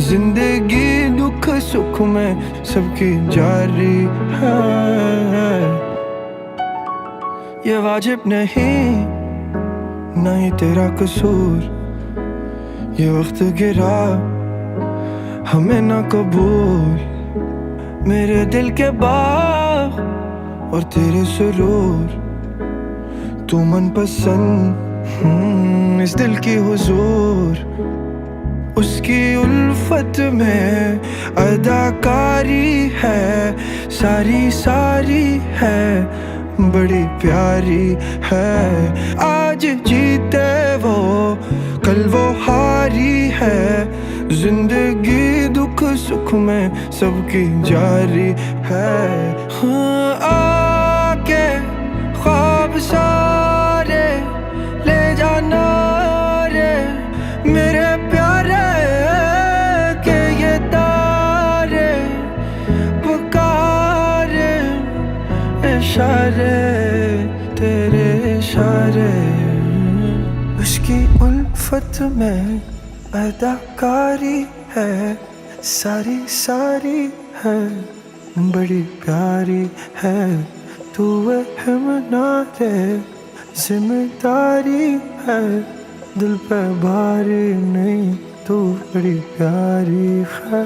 जिंदगी दुख सुख में सबकी जारी है ये वाजिब नहीं नहीं तेरा कसूर ये वक्त गिरा हमें ना कबूल मेरे दिल के बाग और तेरे सुरूर तू मन पसंद इस दिल की हुजूर उसकी उल्फत में अदाकारी है सारी सारी है बड़ी प्यारी है आज जीते वो कल वो हारी है जिंदगी दुख सुख में सबकी जारी है आके ख्वाब सारे ले जाना रे मेरे प्यारे के ये तारे पुकारे इशारे तेरे इशारे उसकी उल्फत में अदाकारी है सारी सारी है बड़ी प्यारी है तू वहम ना रे जिम्मेदारी है दिल पे भारी नहीं तू बड़ी प्यारी है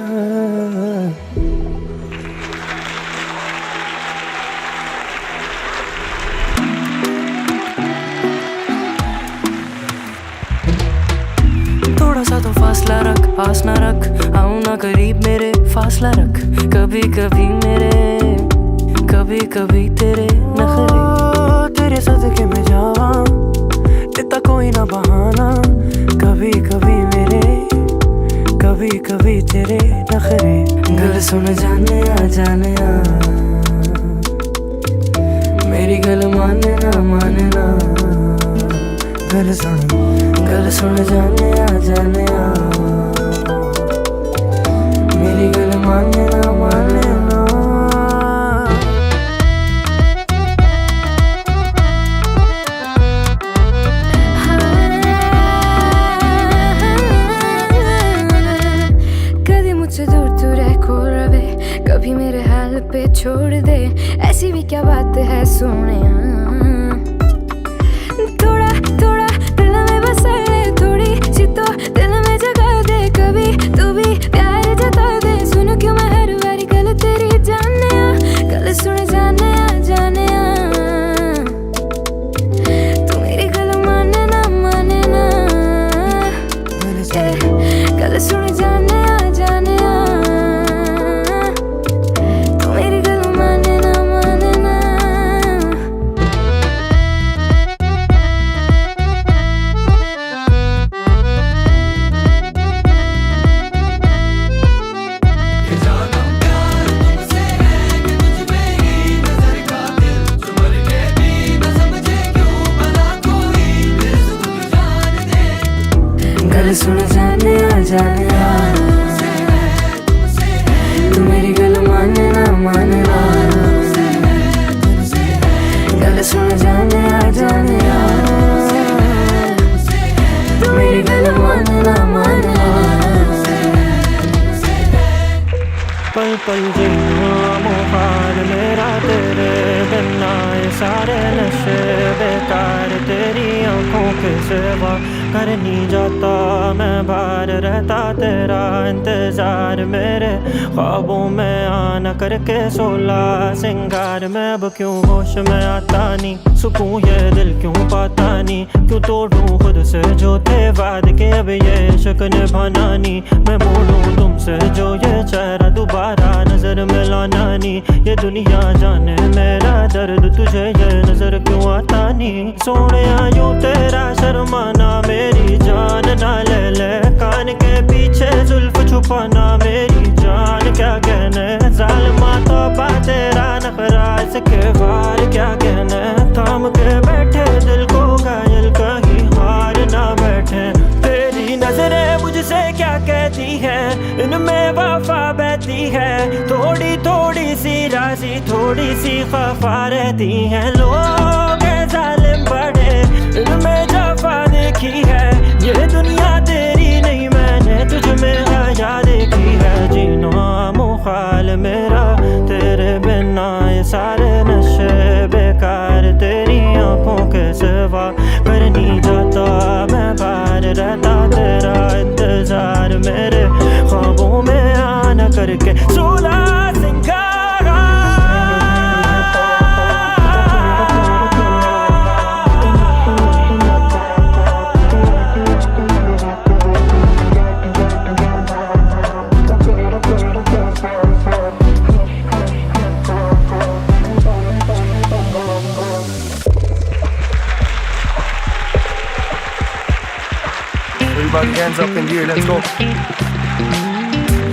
थोड़ा सा तो फासला रख आस ना रख आऊं ना करीब मेरे फासला रख कभी कभी मेरे कभी कभी तेरे नखरे तेरे सदके में जावा इतना कोई ना बहाना कभी कभी मेरे कभी कभी तेरे नखरे गल सुन जाने आ मेरी गल माने ना गल सुन जाने आ मेरी गल माने ना कभी मुझसे दूर तू रह को रवे कभी मेरे हाल पे छोड़ दे ऐसी भी क्या बात है सोने थोड़ा थोड़ा दिल में बसा ले थोड़ी सी तो दिल में जगा दे कभी तू भी प्यार जता दे सुन क्यों मैं हर बारी गल तेरी जाने गल सुन जाने आ तू मेरी गल माने ना गल सुन जाने आ तू मेरी गल माने ना सुन जाने आ तू मेरी गल मानना मानना गल सुन जाने आ तू मेरी गल मानना मानना पल पल जीना मुहाल मेरा तेरे बिना ये सारे नशे बेकार तेरी आंखों के सिवा कर नहीं जाता मैं बाहर रहता तेरा इंतजार मेरे ख्वाबों में आना करके सोला सिंगार मैं अब क्यों होश में आता नहीं सुकून ये दिल क्यों पाता नहीं क्यों तोड़ूं खुद से जो थे वाद के अब ये इश्क निभाना नहीं मैं मोड़ूं तुमसे जो ये चेहरा दोबारा नजर मिलाना नहीं ये दुनिया जाने मेरा दर्द तुझे ये नजर क्यों आता नहीं सोने यूं तेरा शर्माना मेरी जान ना ले ले कान के पीछे जुल्फ छुपाना मेरी जान क्या कहने जालिमा तौबा तेरा नखरा इसके वार क्या कहने थाम के बैठे दिल को घायल कहीं हार ना बैठे तेरी नजरें मुझसे क्या कहती है इनमें वफा बहती है थोड़ी थोड़ी सी राजी थोड़ी सी खफा रहती है लोग जालिम बड़े इनमें जफा देखी है ये दुनिया तेरी नहीं मैंने तुझ में हया देखी है जीना मुहाल मेरा तेरे बिना ये सारे नशे बेकार तेरी आंखों के सिवा कर नहीं जाता मैं बाहर रहता तेरा इंतजार मेरे ख्वाबों में आना करके सोला सिंगार Everybody hands up in the air, let's go.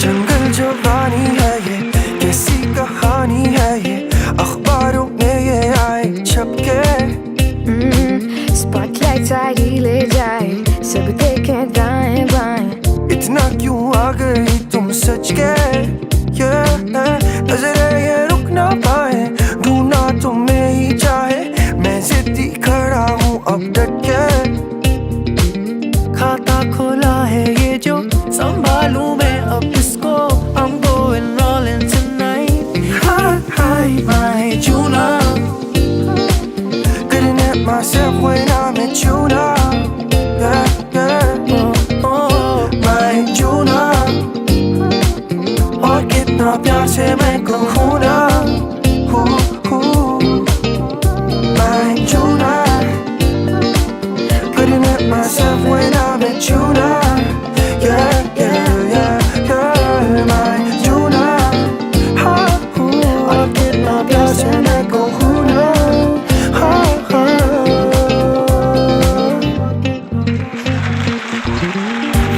जंगल जवानी है ये कैसी कहानी है ये अखबारों में ये आए छपके स्पॉटलाइट सारी ले जाए सब देखें दाएं बाएं इतना क्यों आ गई तुम सच के नजरे ये रुक ना पाए ढूंढना तुम्हें ही चाहे मैं जिद्दी खड़ा हूँ अब डट के खाता खोला है ये जो संभालूं मैं अब इसको I'm going all in tonight Hi my Juna Couldn't help myself when I met you now My Juna और कितना प्यार से मैं कहूँ ना My Juna Couldn't help myself when I met you now My Juna और कितना प्यार से मैं कहूँ ना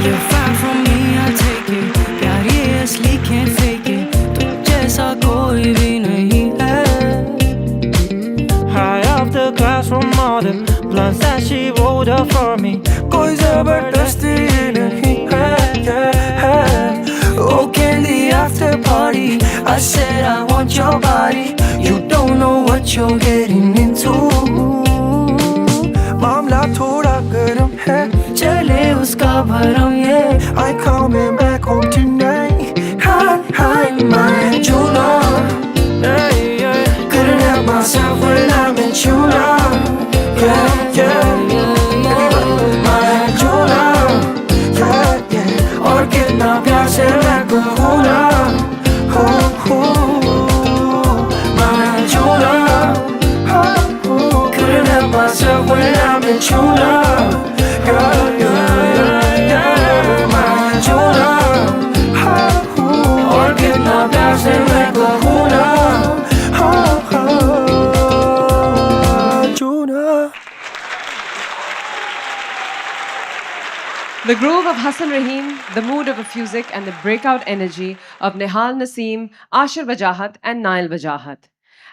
You're far from me, I'll take it प्यार ये असली can't fake it तुम जैसा कोई भी नहीं है High off the glass from all the blunts that she rolled up for me कोई जबरदस्ती नहीं है Oh candy after party I said I want your body You don't know what you're getting into मामला थोड़ा गर्म है चले उसका भरम yeah I coming back home tonight Hi my Juna Couldn't help myself when I met you now My Juna और कितना प्यार से मैं कहूँ ना My Juna Couldn't help myself when I met you now My Juna और कितना प्यार से मैं कहूँ ना Juna The groove of Hassan Rahim, the mood of Afusic, and the breakout energy of Nihal Naseem, Ashir Wajahat, and Nail Wajahat.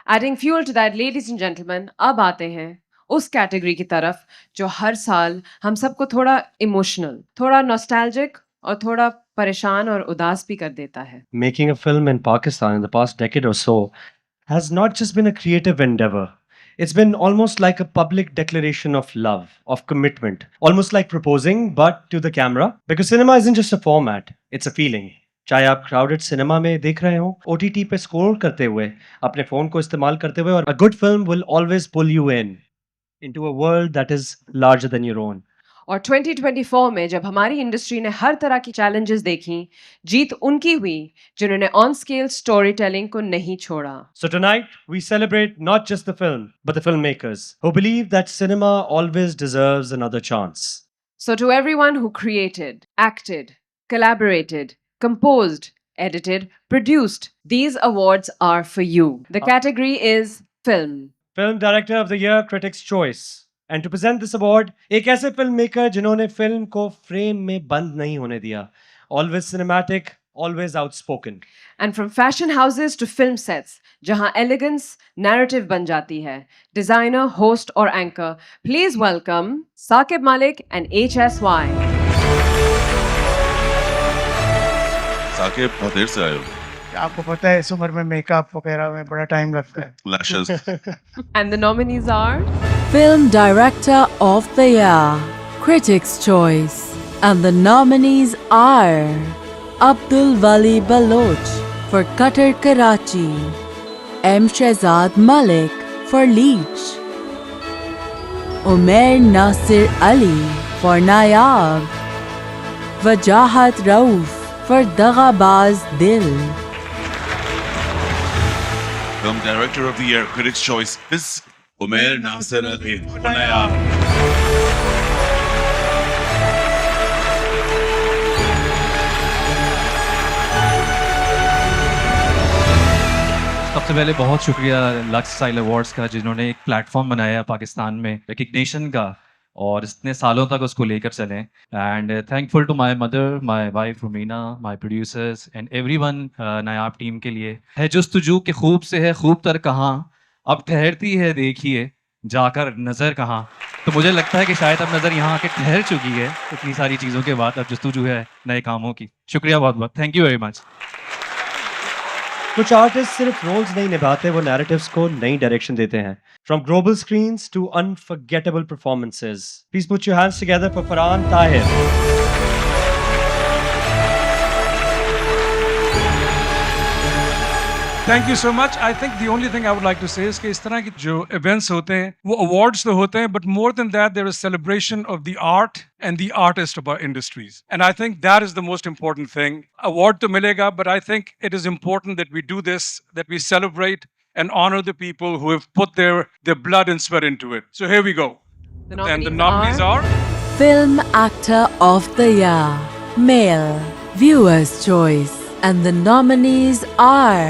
Adding fuel to that, ladies and gentlemen, ab aate hain उस category की तरफ जो हर साल हम सबको थोड़ा emotional, थोड़ा nostalgic और थोड़ा परेशान और उदास भी कर देता है. Making a film in Pakistan in the past decade or so has not just been a creative endeavor. It's been almost like a public declaration of love, of commitment, almost like proposing, but to the camera. Because cinema isn't just a format, it's a feeling. चाहे आप crowded cinema में देख रहे हो, OTT पे scroll करते हुए, अपने phone को इस्तेमाल करते हुए, और a good film will always pull you in into a world that is larger than your own. और 2024 में जब हमारी इंडस्ट्री ने हर तरह की चैलेंजेस देखी, जीत उनकी हुई जिन्होंने ऑन स्केल स्टोरी टेलिंग को नहीं छोड़ा. So tonight we celebrate not just the film but the filmmakers who believe that cinema always deserves another chance. So to everyone who created, acted, collaborated, composed, edited, produced, these awards are for you. The category is film. Film Director of the Year, Critics' Choice. And to present this award, एक ऐसे filmmaker जिन्होंने film को frame में बंद नहीं होने दिया. Always cinematic, always outspoken. And from fashion houses to film sets, जहां elegance narrative बन जाती है, designer, host और anchor, please welcome Saqib Malik and HSY. Saqib बहुत देर से आए हो. आपको पता है इस उम्र में मेकअप वगैरह में बड़ा टाइम लगता है. Lashes. And the nominees are Film Director of the Year, Critics' Choice, and the nominees are Abdul Wali Baloch for Qatar Karachi, M. Shehzad Malik for Leech, Umair Nasir Ali for Nayab, Wajahat Rauf for Daghabaz Dil. Film Director of the Year, Critics' Choice is Umair Nasir Ali. सबसे पहले बहुत शुक्रिया lux style awards का जिन्होंने एक platform बनाया पाकिस्तान में recognition का और इतने सालों तक उसको लेकर चलें. And thankful to my mother, my wife Rumina, my producers and everyone Nayaab team के लिए. है जुस्तजू के खूब से है खूब तर कहाँ, अब ठहरती है देखिए जाकर नज़र कहाँ. तो मुझे लगता है कि शायद अब नज़र यहाँ आके ठहर चुकी है इतनी सारी चीज़ों के बाद. अब जुस्तजू है नए कामों की. शुक्रिया बहुत बहुत. Thank you very much. कुछ आर्टिस्ट सिर्फ रोल्स नहीं निभाते, वो नैरेटिव्स को नई डायरेक्शन देते हैं. From global screens to unforgettable performances. Please put your hands together for Farhan Tahir. Thank you so much. I think the only thing I would like to say is कि इस तरह के जो events होते हैं वो awards तो होते हैं, but more than that there is celebration of the art and the artist of our industries. And I think that is the most important thing. Award to milega, but I think it is important that we do this, that we celebrate and honor the people who have put their blood and sweat into it. So here we go. And the nominees are Film Actor of the Year, Male, Viewer's Choice, and the nominees are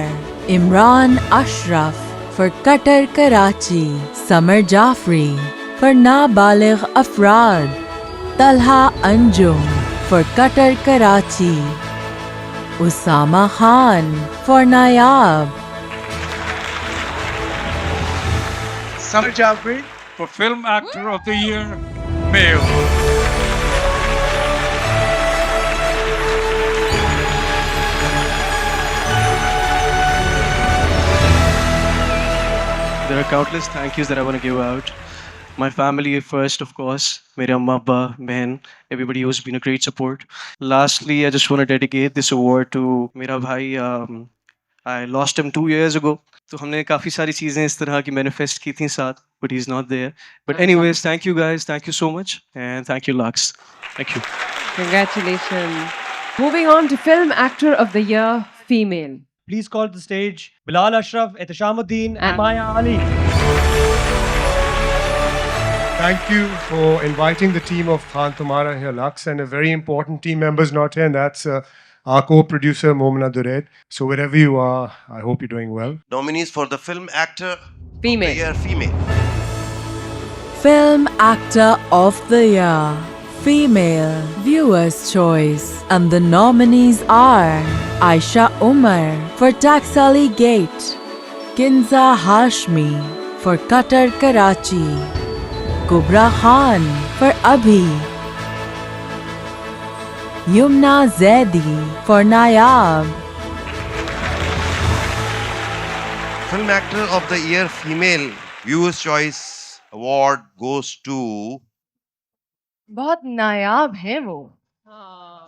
Imran Ashraf for Qatar Karachi, Samar Jafri for Nabaligh Afraad, Talha Anjum for Qatar Karachi, Usama Khan for Nayab, Samar Jafri for Film Actor of the Year, Male. There are countless thank yous that I want to give out. My family first, of course. Mere amma, abba, behan, everybody who's been a great support. Lastly, I just want to dedicate this award to mera bhai. I lost him 2 years ago. तो हमने काफ़ी सारी चीज़ें इस तरह की manifest की थी साथ, but he's not there. But anyways, thank you guys. Thank you so much. And thank you, Lux. Thank you. Congratulations. Moving on to Film Actor of the Year, Female. Please call to the stage Bilal Ashraf, Ehtishamuddin, and Maya Ali. Thank you for inviting the team of Khan Tumara here, Lux, and a very important team member's not here, and that's our co-producer Momina Duret. So wherever you are, I hope you're doing well. Nominees for the Film Actor Female. of the Year, Female. Film Actor of the Year, Female, Viewer's Choice, and the nominees are Aisha Umar for Taxali Gate, Kinza Hashmi for Qatar Karachi, Kubra Khan for Abhi, Yumna Zaidi for Nayab, Film Actor of the Year Female Viewers' Choice Award goes to बहुत नायाब है वो.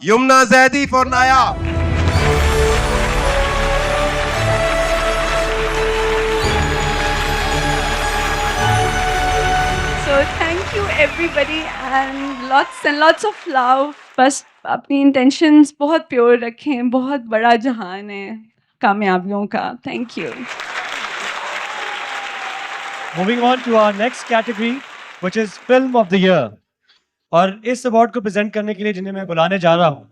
Yumna Zaidi for Nayab. So thank you everybody and lots of love. बस अपनी intentions बहुत pure रखें. बहुत बड़ा जहान है कामयाबियों का. Thank you. Moving on to our next category, which is Film of the Year. और इस अवार्ड को प्रेजेंट करने के लिए जिन्हें मैं बुलाने जा रहा हूँ,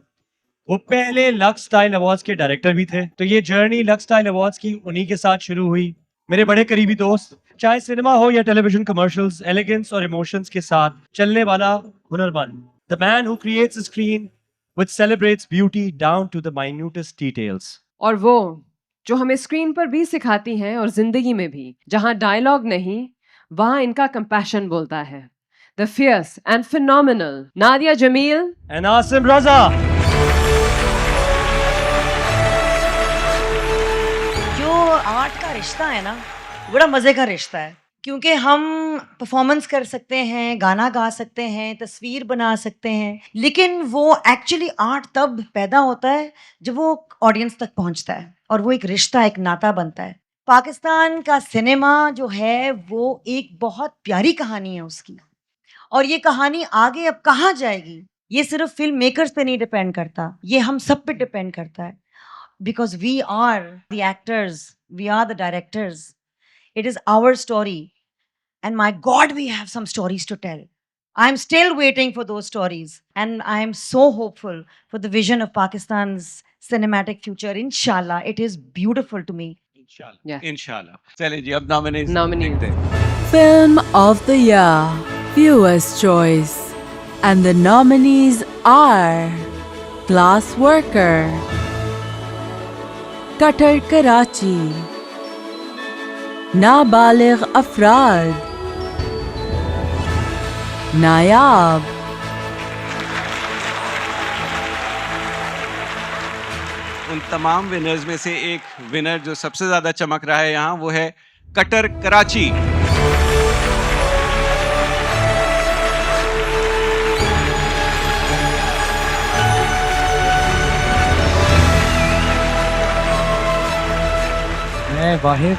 वो पहले लक्स स्टाइल अवार्ड्स के डायरेक्टर भी थे. तो ये जर्नी लक्स स्टाइल अवार्ड्स की उन्हीं के साथ शुरू हुई. मेरे बड़े करीबी दोस्त, चाहे सिनेमा हो या टेलीविजन कमर्शियल्स, एलिगेंस और इमोशंस के साथ चलने वाला हुनरमंद. The man who creates a screen which celebrates beauty down to the minutest details. और वो जो हमें स्क्रीन पर भी सिखाती हैं और जिंदगी में भी, जहां डायलॉग नहीं वहां इनका कंपैशन बोलता है. The fierce and phenomenal Nadia Jamil and Asim Raza. जो आर्ट का रिश्ता है ना, बड़ा मजे का रिश्ता है, क्योंकि हम परफॉर्मेंस कर सकते हैं, गाना गा सकते हैं, तस्वीर बना सकते हैं, लेकिन वो एक्चुअली आर्ट तब पैदा होता है जब वो ऑडियंस तक पहुंचता है और वो एक रिश्ता, एक नाता बनता है. पाकिस्तान का सिनेमा जो है वो एक बहुत प्यारी कहानी है उसकी, और ये कहानी आगे अब कहाँ जाएगी ये सिर्फ फिल्म मेकर्स पे नहीं डिपेंड करता, ये हम सब पे डिपेंड करता है. Because we are the actors, we are the directors. It is our story, and my God, we have some stories to tell. I'm still waiting for those stories, and I am so hopeful for the vision of Pakistan's cinematic future. Inshallah, it is beautiful to me. Inshallah. Yeah. Inshallah. चलिए जी, अब nomination देखते हैं. Film of the Year, Viewers' Choice, and the nominees are Class Worker, Qatar Karachi, नाबालिग अफराद, नायाब, उन तमाम winners में से एक विनर जो सबसे ज्यादा चमक रहा है यहाँ, वो है कटर कराची. मैं वाहिद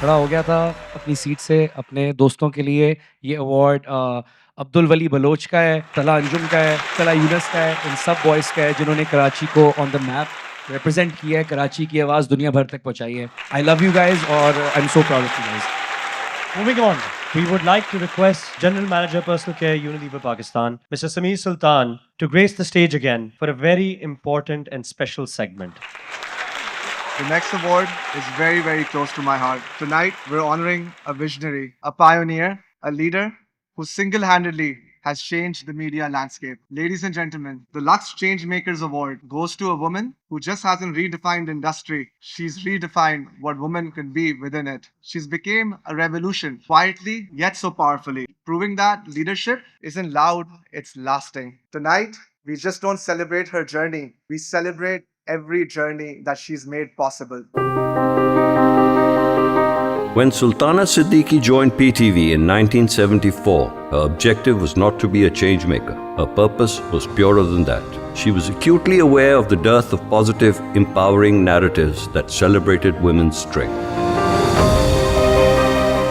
खड़ा हो गया था अपनी सीट से अपने दोस्तों के लिए. ये अवार्ड अब्दुल वली बलोच का है, तला अंजुम का है, तला यूनस का है, इन सब बॉयज़ का है जिन्होंने कराची को ऑन द मैप रिप्रेजेंट किया है, कराची की आवाज़ दुनिया भर तक पहुंचाई है. आई लव यू गाइज और I am so proud of you guys. Moving on, we would like to request General Manager Personal Care Unilever Pakistan, Mr. Sameer Sultan, to grace the stage again for a very important and special segment. The next award is very, very close to my heart. Tonight, we're honoring a visionary, a pioneer, a leader who single-handedly has changed the media landscape. Ladies and gentlemen, the Lux Changemakers Award goes to a woman who just hasn't redefined industry. She's redefined what women can be within it. She's became a revolution, quietly yet so powerfully, proving that leadership isn't loud, it's lasting. Tonight, we just don't celebrate her journey. We celebrate every journey that she's made possible. When Sultana Siddiqui joined PTV in 1974, her objective was not to be a change maker. Her purpose was purer than that. She was acutely aware of the dearth of positive, empowering narratives that celebrated women's strength.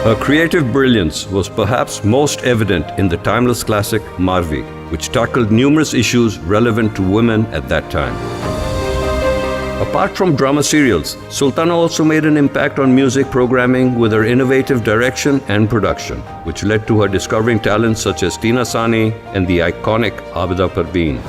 Her creative brilliance was perhaps most evident in the timeless classic Marvi, which tackled numerous issues relevant to women at that time. Apart from drama serials, Sultana also made an impact on music programming with her innovative direction and production, which led to her discovering talents such as Tina Sani and the iconic Abida Parveen.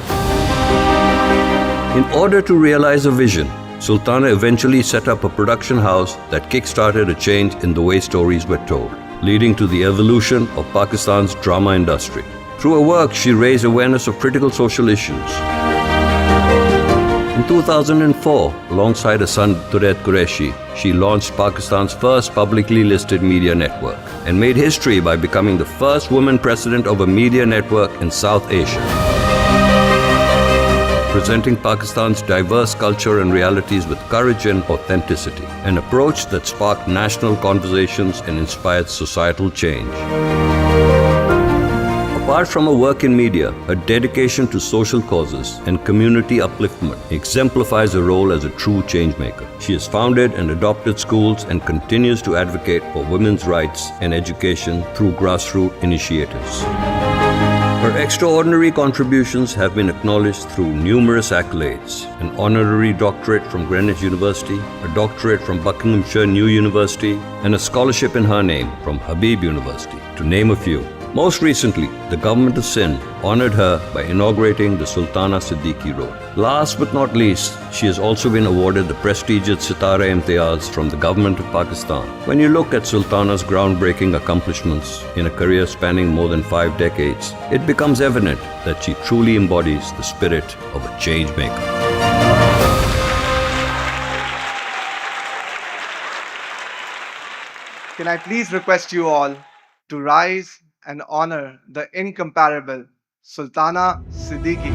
In order to realize a vision, Sultana eventually set up a production house that kick-started a change in the way stories were told, leading to the evolution of Pakistan's drama industry. Through her work, she raised awareness of critical social issues. In 2004, alongside her son Duret Qureshi, she launched Pakistan's first publicly listed media network and made history by becoming the first woman president of a media network in South Asia. Presenting Pakistan's diverse culture and realities with courage and authenticity, an approach that sparked national conversations and inspired societal change. Apart from her work in media, her dedication to social causes and community upliftment exemplifies her role as a true changemaker. She has founded and adopted schools and continues to advocate for women's rights and education through grassroots initiatives. Her extraordinary contributions have been acknowledged through numerous accolades: an honorary doctorate from Greenwich University, a doctorate from Buckinghamshire New University, and a scholarship in her name from Habib University, to name a few. Most recently, the government of Sindh honored her by inaugurating the Sultana Siddiqui Road. Last but not least, she has also been awarded the prestigious Sitara Imtiaz from the government of Pakistan. When you look at Sultana's groundbreaking accomplishments in a career spanning more than 5 decades, it becomes evident that she truly embodies the spirit of a change maker. Can I please request you all to rise and honor the incomparable Sultana Siddiqui.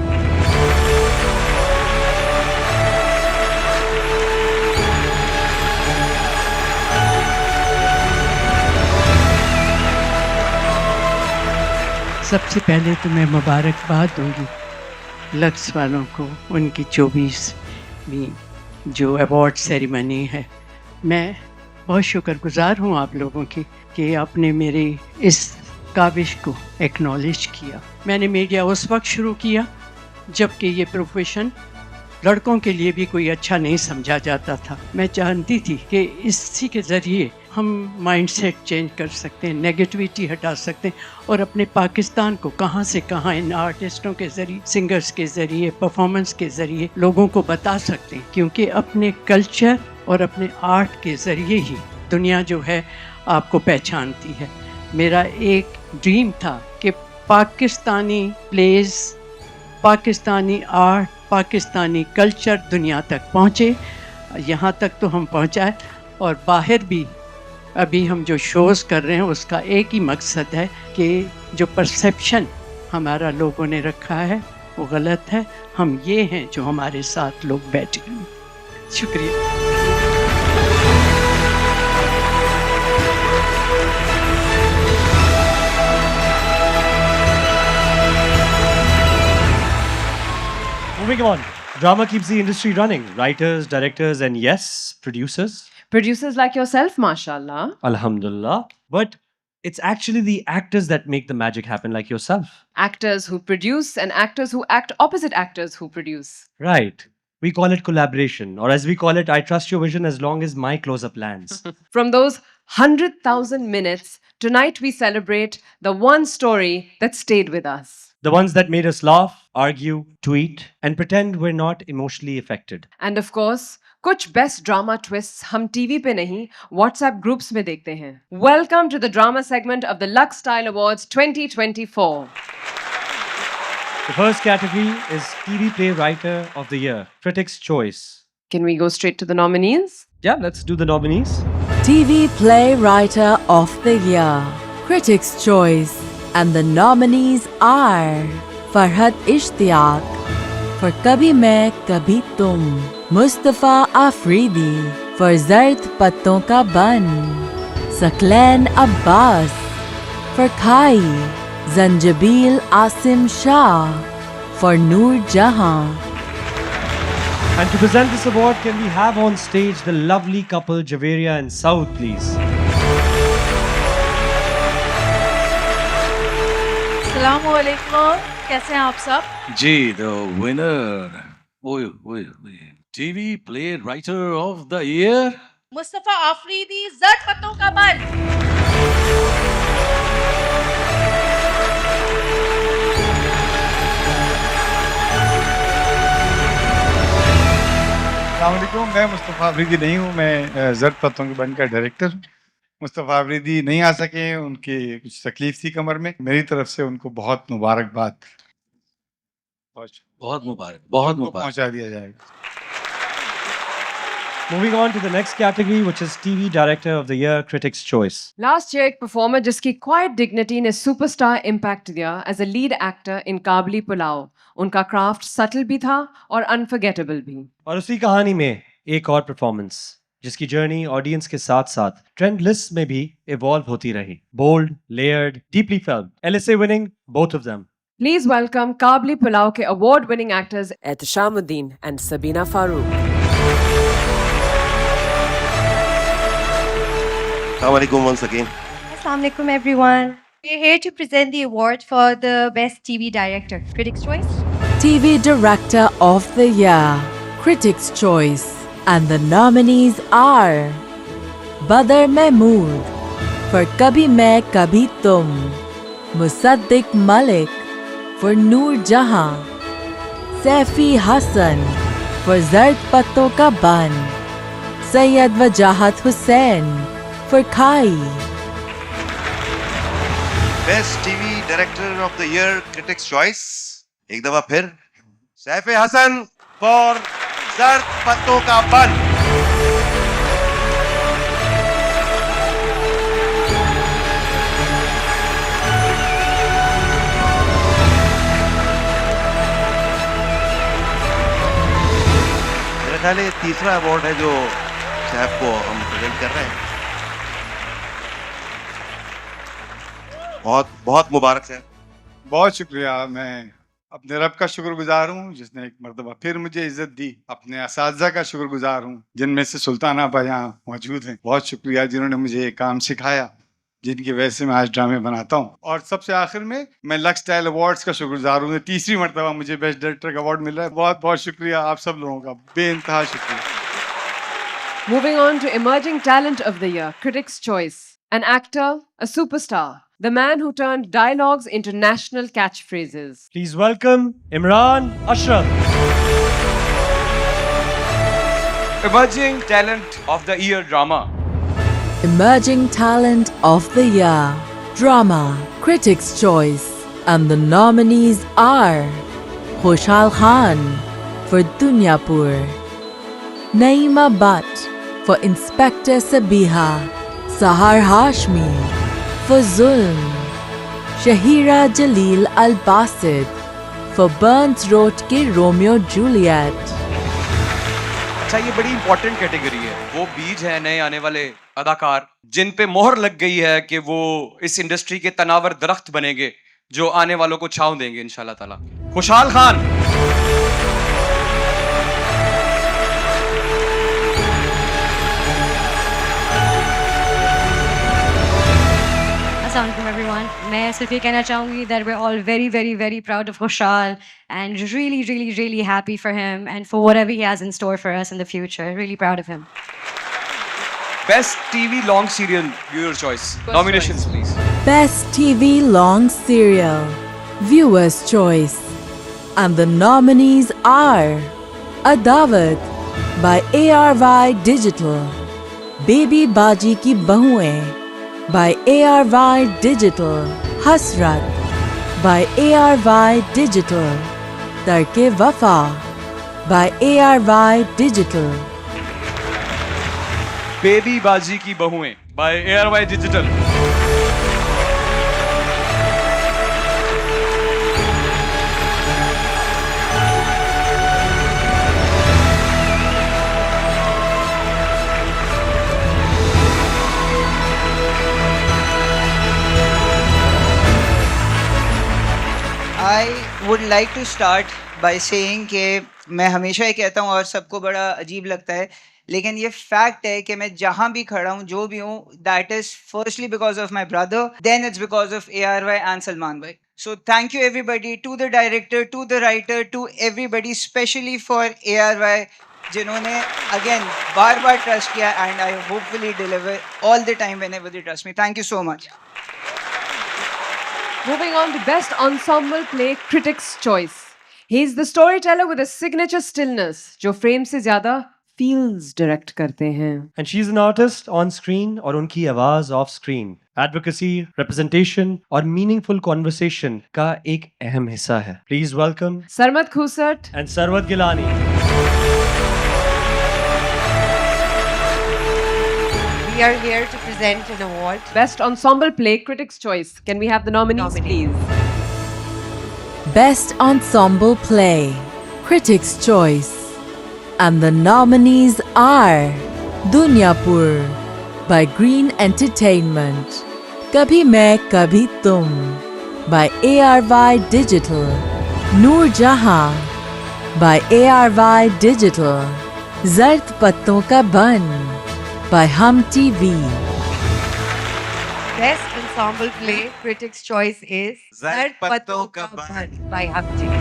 सबसे पहले तो मैं मुबारकबाद दूंगी lux वालों को उनकी 24वीं जो अवार्ड सेरेमनी है। मैं बहुत शुक्रगुजार हूँ आप लोगों की कि आपने मेरी इस काविश को एक्नॉलेज किया। मैंने मीडिया उस वक्त शुरू किया जबकि ये प्रोफेशन लड़कों के लिए भी कोई अच्छा नहीं समझा जाता था। मैं जानती थी कि इसी के ज़रिए हम माइंडसेट चेंज कर सकते हैं, नेगेटिविटी हटा सकते हैं और अपने पाकिस्तान को कहाँ से कहाँ इन आर्टिस्टों के ज़रिए, सिंगर्स के ज़रिए, परफॉर्मेंस के ज़रिए लोगों को बता सकते हैं। क्योंकि अपने कल्चर और अपने आर्ट के ज़रिए ही दुनिया जो है आपको पहचानती है। मेरा एक ड्रीम था कि Pakistani place, Pakistani art, Pakistani culture दुनिया तक पहुँचे। यहाँ तक तो हम पहुँचाए और बाहर भी अभी हम जो शोज़ कर रहे हैं उसका एक ही मकसद है कि जो परसेप्शन हमारा लोगों ने रखा है वो गलत है। हम ये हैं जो हमारे साथ लोग बैठे हैं। शुक्रिया। Moving on, drama keeps the industry running. Writers, directors, and yes, producers. Producers like yourself, mashallah. Alhamdulillah. But it's actually the actors that make the magic happen, like yourself. Actors who produce and actors who act opposite actors who produce. Right. We call it collaboration, or as we call it, I trust your vision as long as my close-up lands. From those 100,000 minutes, tonight we celebrate the one story that stayed with us. The ones that made us laugh, argue, tweet, and pretend we're not emotionally affected. And of course, कुछ best drama twists हम TV पे नहीं, WhatsApp groups में देखते हैं. Welcome to the drama segment of the Lux Style Awards 2024. The first category is TV Play Writer of the Year, Critics' Choice. Can we go straight to the nominees? Yeah, let's do the nominees. TV Play Writer of the Year, Critics' Choice. And the nominees are Farhad Ishtiyaq for Kabhi Main Kabhi Tum, Mustafa Afridi for Zard Patton Ka Ban, Saqlain Abbas for Khai, Zanjabil Asim Shah for Noor Jahan. And to present this award, can we have on stage the lovely couple Javeria and Saud, please? अस्सलामुअलैकुम, कैसे हैं आप सब? जी, the winner, TV Play Writer of the Year, Mustafa Afridi, ज़र्द पत्तों का बन। अस्सलामुअलैकुम, मैं मुस्तफा आफरीदी नहीं हूँ, मैं ज़र्द पत्तों के बन का डायरेक्टर हूँ। मुस्तफा आफरीदी नहीं आ सके, उनकी कुछ तकलीफ थी कमर में। मेरी तरफ से उनको बहुत मुबारकबाद। बहुत मुबारक, बहुत मुबारक। पहुंचा दिया जाएगा। Moving on to the next category, which is TV Director of the Year, Critics' Choice. Last year एक performer जिसकी quiet dignity ने superstar impact दिया as a lead actor in काबली pulao. उनका craft subtle भी था और unforgettable भी. और उसी कहानी में एक और performance, जिसकी journey audience के साथ-साथ trend lists में भी evolve होती रही. Bold, layered, deeply felt. LSA winning, both of them. Please welcome काबली pulao के award-winning actors Ehtishamuddin and Sabina Farooq. Assalamualaikum once again. Assalamualaikum everyone. We're here to present the award for the Best TV Director. Critics' Choice. TV Director of the Year, Critics' Choice. And the nominees are Badr Mahmood for Kabhi Main Kabhi Tum, Musaddiq Malik for Noor Jahan, Saifi Hassan for Zard Patton Ka Ban, Sayyid Wajahat Hussain for Khai. Best TV Director of the Year, Critics' Choice. एक दफा फिर Saif Hasan for Zard Patton Ka Ban. मेरा ख्याल है तीसरा award है जो सैफ को हम प्रेजेंट कर रहे हैं. बहुत बहुत मुबारक है. बहुत शुक्रिया. मैं अपने रब का शुक्रगुजार हूँ जिसने एक मरतबा फिर मुझे इज्जत दी. अपने असातिज़ा का शुक्रगुजार हूँ जिनमें से सुल्तान आपा यहाँ मौजूद हैं. बहुत शुक्रिया जिन्होंने मुझे ये काम सिखाया जिनकी वजह से मैं आज ड्रामे बनाता हूँ. और सबसे आखिर में मैं लक्स स्टाइल अवार्ड्स का शुक्रगुजार हूँ. तीसरी मरतबा मुझे बेस्ट डायरेक्टर का अवार्ड मिल रहा है. बहुत बहुत शुक्रिया आप सब लोगों का, बेइंतहा शुक्रिया. Moving on to Emerging Talent of the Year, Critics' Choice. An actor, a superstar. The man who turned dialogues into national catchphrases. Please welcome Imran Ashraf. Emerging Talent of the Year Drama. Emerging Talent of the Year, Drama, Critics' Choice. And the nominees are Khoshal Khan for Dunyapur, Naima Butt for Inspector Sabiha, Sahar Hashmi for Zulm, Shahira Jalil Al-Basid for Burns Road के Romeo Juliet. अच्छा, ये बड़ी important category है. वो बीज है नए आने वाले अदाकार जिन पे मोहर लग गई है कि वो इस इंडस्ट्री के तनावर दरख्त बनेंगे जो आने वालों को छांव देंगे इंशाल्लाह ताला. खुशहाल खान. Assalamualaikum everyone. मैं सिर्फ ये कहना चाहूँगी that we're all very very very proud of Khoshal and really really really happy for him and for whatever he has in store for us in the future. Really proud of him. Best TV Long Serial Viewer Choice. Nominations please. Best TV Long Serial, Viewer's Choice. And the nominees are Adawat by ARY Digital, Baby Baji Ki Bahuein by ARY Digital, Hasrat by ARY Digital, Darke Wafa by ARY Digital, Baby Baji Ki Bahuein by ARY Digital. I would like to start by saying कि मैं हमेशा ही कहता हूँ और सबको बड़ा अजीब लगता है लेकिन ये फैक्ट है कि मैं जहाँ भी खड़ा हूँ जो भी हूँ that is firstly because of my brother then it's because of ARY and Salman भाई. So thank you everybody, to the director, to the writer, to everybody, especially for ARY जिन्होंने again बार बार trust किया and I hopefully deliver all the time whenever they trust me. Thank you so much. Moving on to Best Ensemble Play, Critics' Choice. He's the storyteller with a signature stillness, जो frame से ज़्यादा feels direct करते हैं. And she's an artist on screen और उनकी आवाज off screen. Advocacy, representation और meaningful conversation का एक अहम हिस्सा है. Please welcome Sarmat Khusat and Sarwat Gilani. We are here to present an award. Best Ensemble Play Critics' Choice. Can we have the nominees, please? Best Ensemble Play, Critics' Choice. And the nominees are Dunyapur by Green Entertainment, Kabhi Main Kabhi Tum by ARY Digital, Noor Jahan by ARY Digital, Zard Patton Ka Ban by Hum TV. Best ensemble play critics' choice is Zard Patton Ka Ban by Hum TV.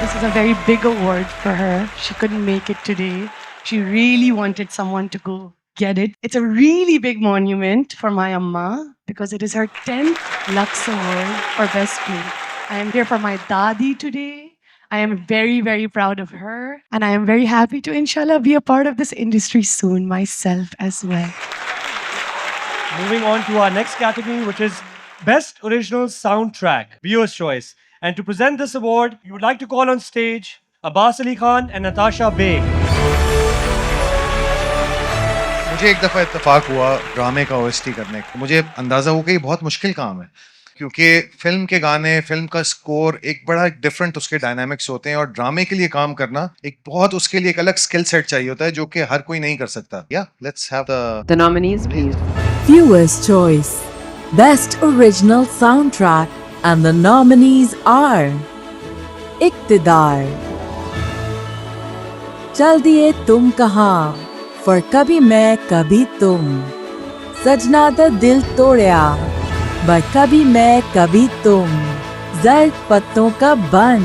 This is a very big award for her. She couldn't make it today. She really wanted someone to go get it. It's a really big monument for my Amma because it is her 10th Lux Award for Best Play. I am here for my Dadi today. I am very, very proud of her. And I am very happy to, inshallah, be a part of this industry soon myself as well. Moving on to our next category, which is Best Original Soundtrack, Viewer's Choice. And to present this award, we would like to call on stage Abbas Ali Khan and Natasha Beg. मुझे एक दफ़ा इत्तेफाक हुआ ड्रामे का OST करने का. मुझे अंदाज़ा हो कि ये बहुत मुश्किल काम है क्योंकि फिल्म के गाने, फिल्म का स्कोर एक बड़ा डिफरेंट उसके डायनामिक्स होते हैं और ड्रामे के लिए काम करना एक बहुत उसके लिए एक अलग स्किल सेट चाहिए होता है जो कि हर कोई नहीं कर सकता. या let's have The nominees, please. Viewers' Choice, Best Original Soundtrack, and the nominees are Iqtidar, Chal Diye Tum Kahan for Kabhi Main Kabhi Tum, Sajna Da Dil Todya by Kabhi Main Kabhi Tum, Zard Patton Ka Ban.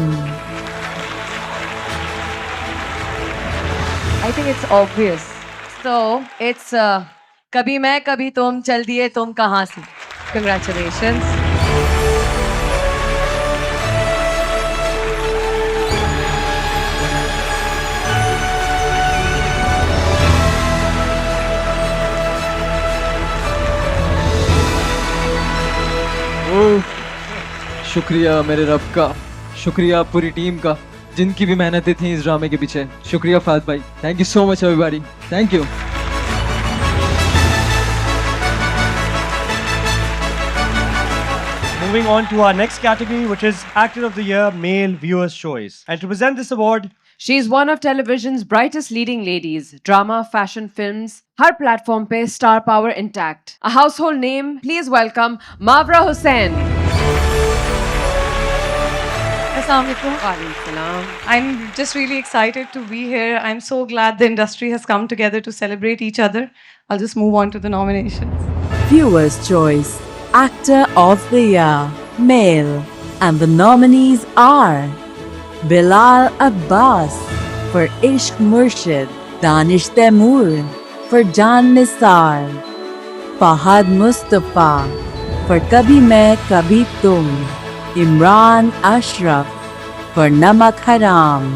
I think it's obvious. So it's Kabhi Main Kabhi Tum Chal Diye Tum Kahan Se. Congratulations. शुक्रिया मेरे रब का, शुक्रिया पूरी team का जिनकी भी मेहनतें थी इस ड्रामे के पीछे. शुक्रिया फाद भाई. Thank you so much everybody. Thank you. Moving on to our next category, which is Actor of the Year, Male Viewer's Choice. And to present this award, She's one of television's brightest leading ladies. Drama, fashion, films. Her platform pe star power intact. A household name. Please welcome Mavra Hussain. Assalamualaikum. I'm just really excited to be here. I'm so glad the industry has come together to celebrate each other. I'll just move on to the nominations. Viewers' Choice, Actor of the Year, Male. And the nominees are Bilal Abbas for Ishq Murshid, Danish Taimur for Jaan Nisar, Fahad Mustafa for Kabhi Main Kabhi Tum, Imran Ashraf for Namak Haram.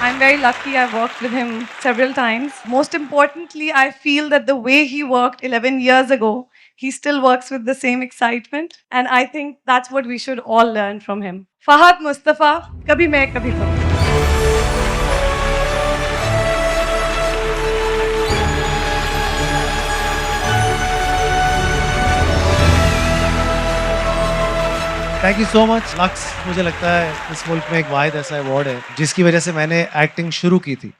I'm very lucky. I've worked with him several times. Most importantly, I feel that the way he worked 11 years ago, he still works with the same excitement. And I think that's what we should all learn from him. Fahad Mustafa, Kabhi Main Kabhi Tum. Thank you so much. Lux मुझे लगता है इस मुल्क में एक वाहिद ऐसा award है जिसकी वजह से मैंने एक्टिंग शुरू की थी.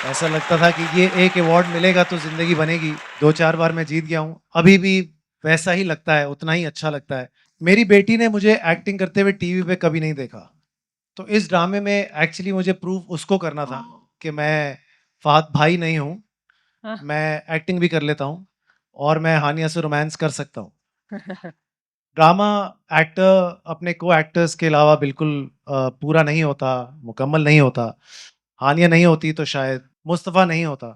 ऐसा लगता था कि ये एक अवार्ड मिलेगा तो ज़िंदगी बनेगी. 2-4 बार मैं जीत गया हूँ. अभी भी वैसा ही लगता है, उतना ही अच्छा लगता है. मेरी बेटी ने मुझे एक्टिंग करते हुए टीवी पे कभी नहीं देखा, तो इस ड्रामे में एक्चुअली मुझे प्रूव उसको करना था कि मैं फहद भाई नहीं हूँ, मैं एक्टिंग भी कर लेता हूँ और मैं हानिया से रोमांस कर सकता हूँ. ड्रामा एक्टर अपने को एक्टर्स के अलावा बिल्कुल पूरा नहीं होता, मुकम्मल नहीं होता. हानिया नहीं होती तो शायद मुस्तफ़ा नहीं होता.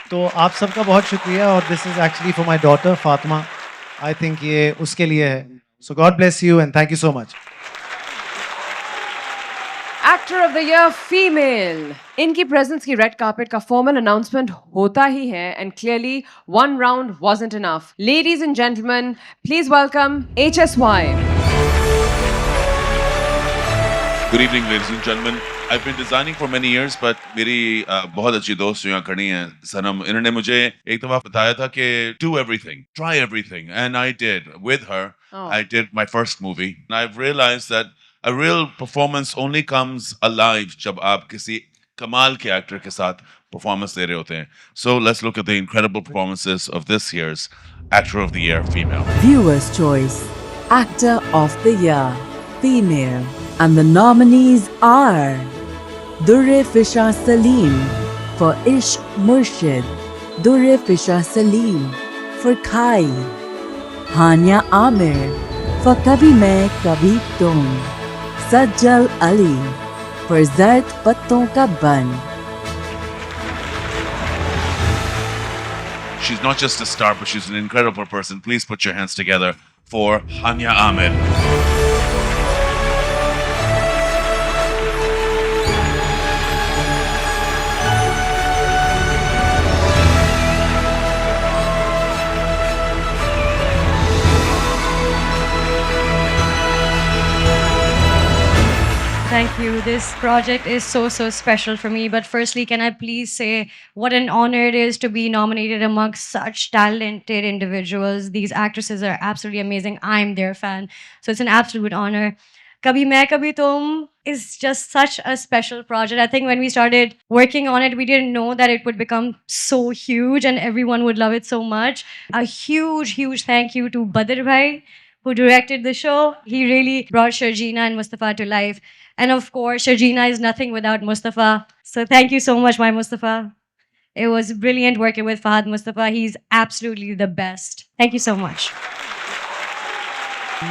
तो आप सबका बहुत शुक्रिया. और this is actually for my daughter Fatima. I think ये उसके लिए है. So God bless you and thank you so much. Actor of the year female, इनकी प्रेजेंस की रेड कार्पेट का फॉर्मल अनाउंसमेंट होता ही है and clearly one round wasn't enough. Ladies and gentleman, please welcome HSY. Good evening, ladies and gentlemen. I've been designing for many years, but मेरी बहुत अच्छी दोस्त जो यहाँ खड़ी हैं सनम, इन्होंने मुझे एक दफा बताया था कि do everything, try everything, and I did with her. I did my first movie, and I've realized that a real performance only comes alive जब आप किसी कमाल के एक्टर के साथ performance दे रहे होते हैं. So let's look at the incredible performances of this year's Actor of the Year female. Viewers' Choice Actor of the Year Female, and the nominees are Durre Fisher Salim for Ishq Murshid, Durre Fisher Salim for Khai, Hania Amir for Kabhi Main Kabhi Tum, Sajjal Ali for Zard Patton Ka Ban. She's not just a star, but she's an incredible person. Please put your hands together for Hania Amir. Thank you. This project is so special for me. But firstly, can I please say what an honor it is to be nominated amongst such talented individuals. These actresses are absolutely amazing. I'm their fan. So it's an absolute honor. Kabhi Main Kabhi Tum is just such a special project. I think when we started working on it, we didn't know that it would become so huge and everyone would love it so much. A huge thank you to Badr Bhai, who directed the show. He really brought Sharjina and Mustafa to life. And of course, Sharjina is nothing without Mustafa. So thank you so much, my Mustafa. It was brilliant working with Fahad Mustafa. He's absolutely the best. Thank you so much.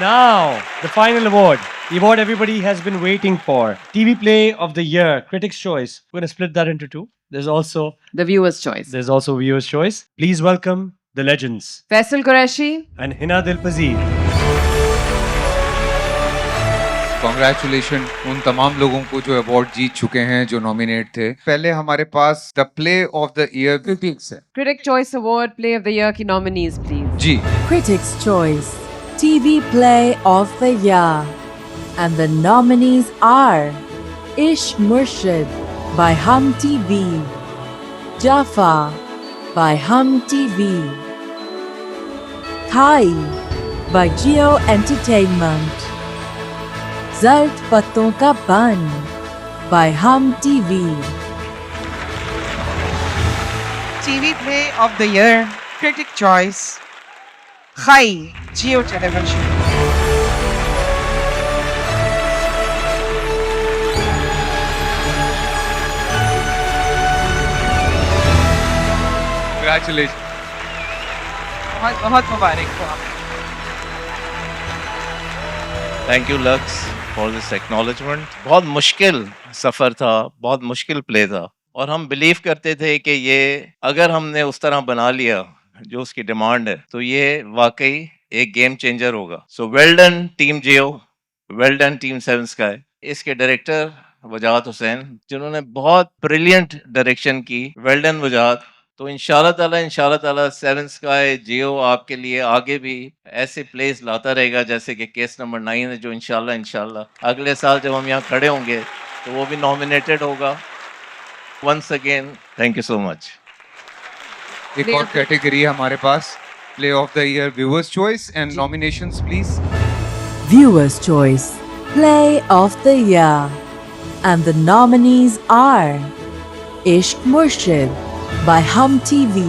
Now, the final award. The award everybody has been waiting for. TV Play of the Year, Critics' Choice. We're going to split that into two. There's also The Viewer's Choice. There's also Viewer's Choice. Please welcome the legends. Faisal Qureshi and Hina Dilpazir. Congratulation उन तमाम लोगों को जो award जीत चुके हैं, जो nominate थे. पहले हमारे पास the play of the year critics है. Critic Choice Award Play of the Year की nominees, please. जी. Critics' Choice TV Play of the Year, and the nominees are Ishq Murshid by Hum TV, Jaffa by Hum TV, Khai by Jio Entertainment, Zard Patton Ka Ban by Hum TV. TV Play of the Year, Critic Choice, Khai, Jio Television. Congratulations. बहुत मुबारक हो आप. Thank you lux for this acknowledgement. बहुत मुश्किल सफ़र था, बहुत मुश्किल play था, और हम बिलीव करते थे कि ये अगर हमने उस तरह बना लिया जो उसकी डिमांड है तो ये वाकई एक गेम चेंजर होगा. So well done team Jio, well done team seven sky. इसके डायरेक्टर वजाहत हुसैन जिन्होंने बहुत ब्रिलियंट डायरेक्शन की. Well done Wajahat. तो इंशाल्लाह ताला सेवन स्काई जियो आपके लिए आगे भी ऐसे प्लेस लाता रहेगा जैसे कि केस नंबर 9 है, जो इंशाल्लाह अगले साल जब हम यहाँ खड़े होंगे तो वो भी नॉमिनेटेड होगा. Once again thank you so much. एक और कैटेगरी है हमारे पास, play of the year viewers' choice, and nominations please. Viewers' Choice Play of the Year, and the nominees are Ishq Murshid by Hum TV,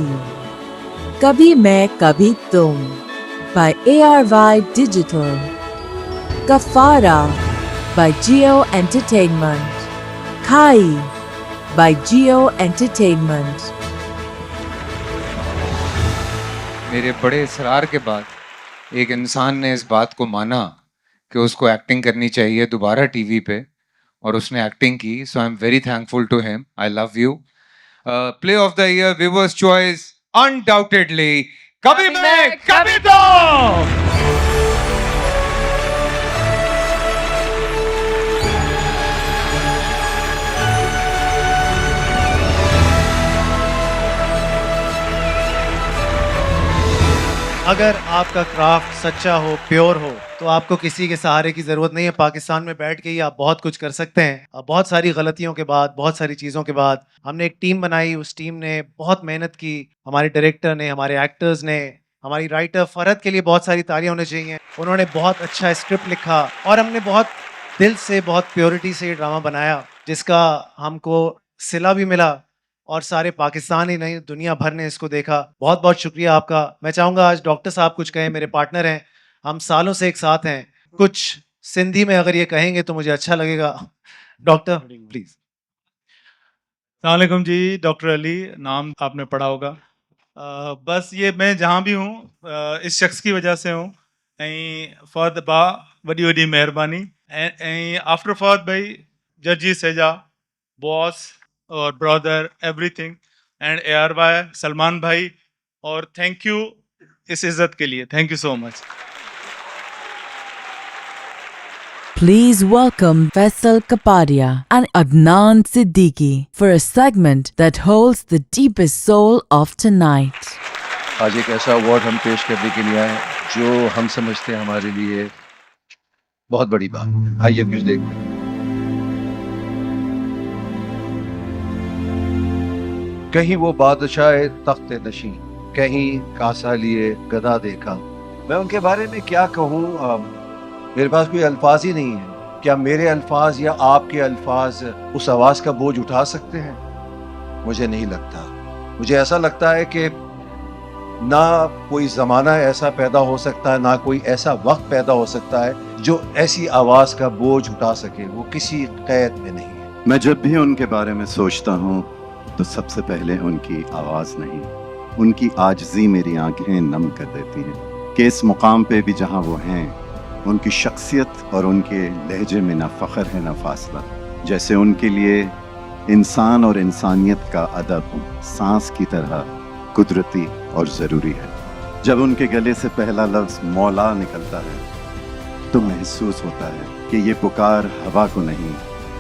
Kabhi Main Kabhi Tum by ARY Digital, Kafara by Jio Entertainment, Khai by Jio Entertainment. मेरे बड़े इसरार के बाद एक इंसान ने इस बात को माना कि उसको एक्टिंग करनी चाहिए दोबारा टीवी पे, और उसने एक्टिंग की. So I am very thankful to him. I love you. Play of the year viewers' choice undoubtedly कभी मैं कभी तो. अगर आपका क्राफ्ट सच्चा हो, प्योर हो, तो आपको किसी के सहारे की ज़रूरत नहीं है। पाकिस्तान में बैठ के ही आप बहुत कुछ कर सकते हैं। अब बहुत सारी गलतियों के बाद, बहुत सारी चीज़ों के बाद हमने एक टीम बनाई। उस टीम ने बहुत मेहनत की। हमारे डायरेक्टर ने, हमारे एक्टर्स ने, हमारी राइटर फरहत के लिए बहुत सारी तालियां होनी चाहिए। उन्होंने बहुत अच्छा स्क्रिप्ट लिखा और हमने बहुत दिल से, बहुत प्योरिटी से ये ड्रामा बनाया, जिसका हमको सिला भी मिला और सारे पाकिस्तान ही नहीं, दुनिया भर ने इसको देखा। बहुत बहुत शुक्रिया आपका। मैं चाहूँगा आज डॉक्टर साहब कुछ कहें, मेरे पार्टनर हैं, हम सालों से एक साथ हैं। कुछ सिंधी में अगर ये कहेंगे तो मुझे अच्छा लगेगा। Doctor please. सलामकुम जी, डॉक्टर अली नाम आपने पढ़ा होगा। बस ये मैं जहाँ भी हूँ इस शख्स की वजह से हूँ। ऐं फ़हद बा वॾी वॾी महिरबानी। ऐं आफ्टर फ़हद भाई जजी सेजा बॉस और ब्रदर एवरीथिंग एंड AR भाई, सलमान भाई, और थैंक यू इस इज़्ज़त के लिए। Thank you so much. Please welcome Faisal Kapadia and Adnan Siddiqui for a segment that holds the deepest soul of tonight. आज एक ऐसा अवार्ड हम पेश करने के लिए आए जो हम समझते हैं हमारे लिए बहुत बड़ी बात। आइए कुछ देखते हैं। कहीं वो बादशाह तख्त नशी, कहीं कासा लिए गदा देखा। मैं उनके बारे में क्या कहूँ, मेरे पास कोई अल्फाज ही नहीं है। क्या मेरे अल्फाज या आपके अल्फाज उस आवाज़ का बोझ उठा सकते हैं? मुझे नहीं लगता। मुझे ऐसा लगता है कि ना कोई ज़माना ऐसा पैदा हो सकता है, ना कोई ऐसा वक्त पैदा हो सकता है जो ऐसी आवाज़ का बोझ उठा सके। वो किसी कैद में नहीं है। मैं जब भी उनके बारे में सोचता हूँ तो सबसे पहले उनकी आवाज़ नहीं, उनकी आजिज़ी मेरी आंखें नम कर देती हैं कि इस मुकाम पे भी जहाँ वो हैं, उनकी शख्सियत और उनके लहजे में ना फ़ख्र है ना फासला। जैसे उनके लिए इंसान और इंसानियत का अदब सांस की तरह कुदरती और ज़रूरी है। जब उनके गले से पहला लफ्ज़ मौला निकलता है तो महसूस होता है कि ये पुकार हवा को नहीं,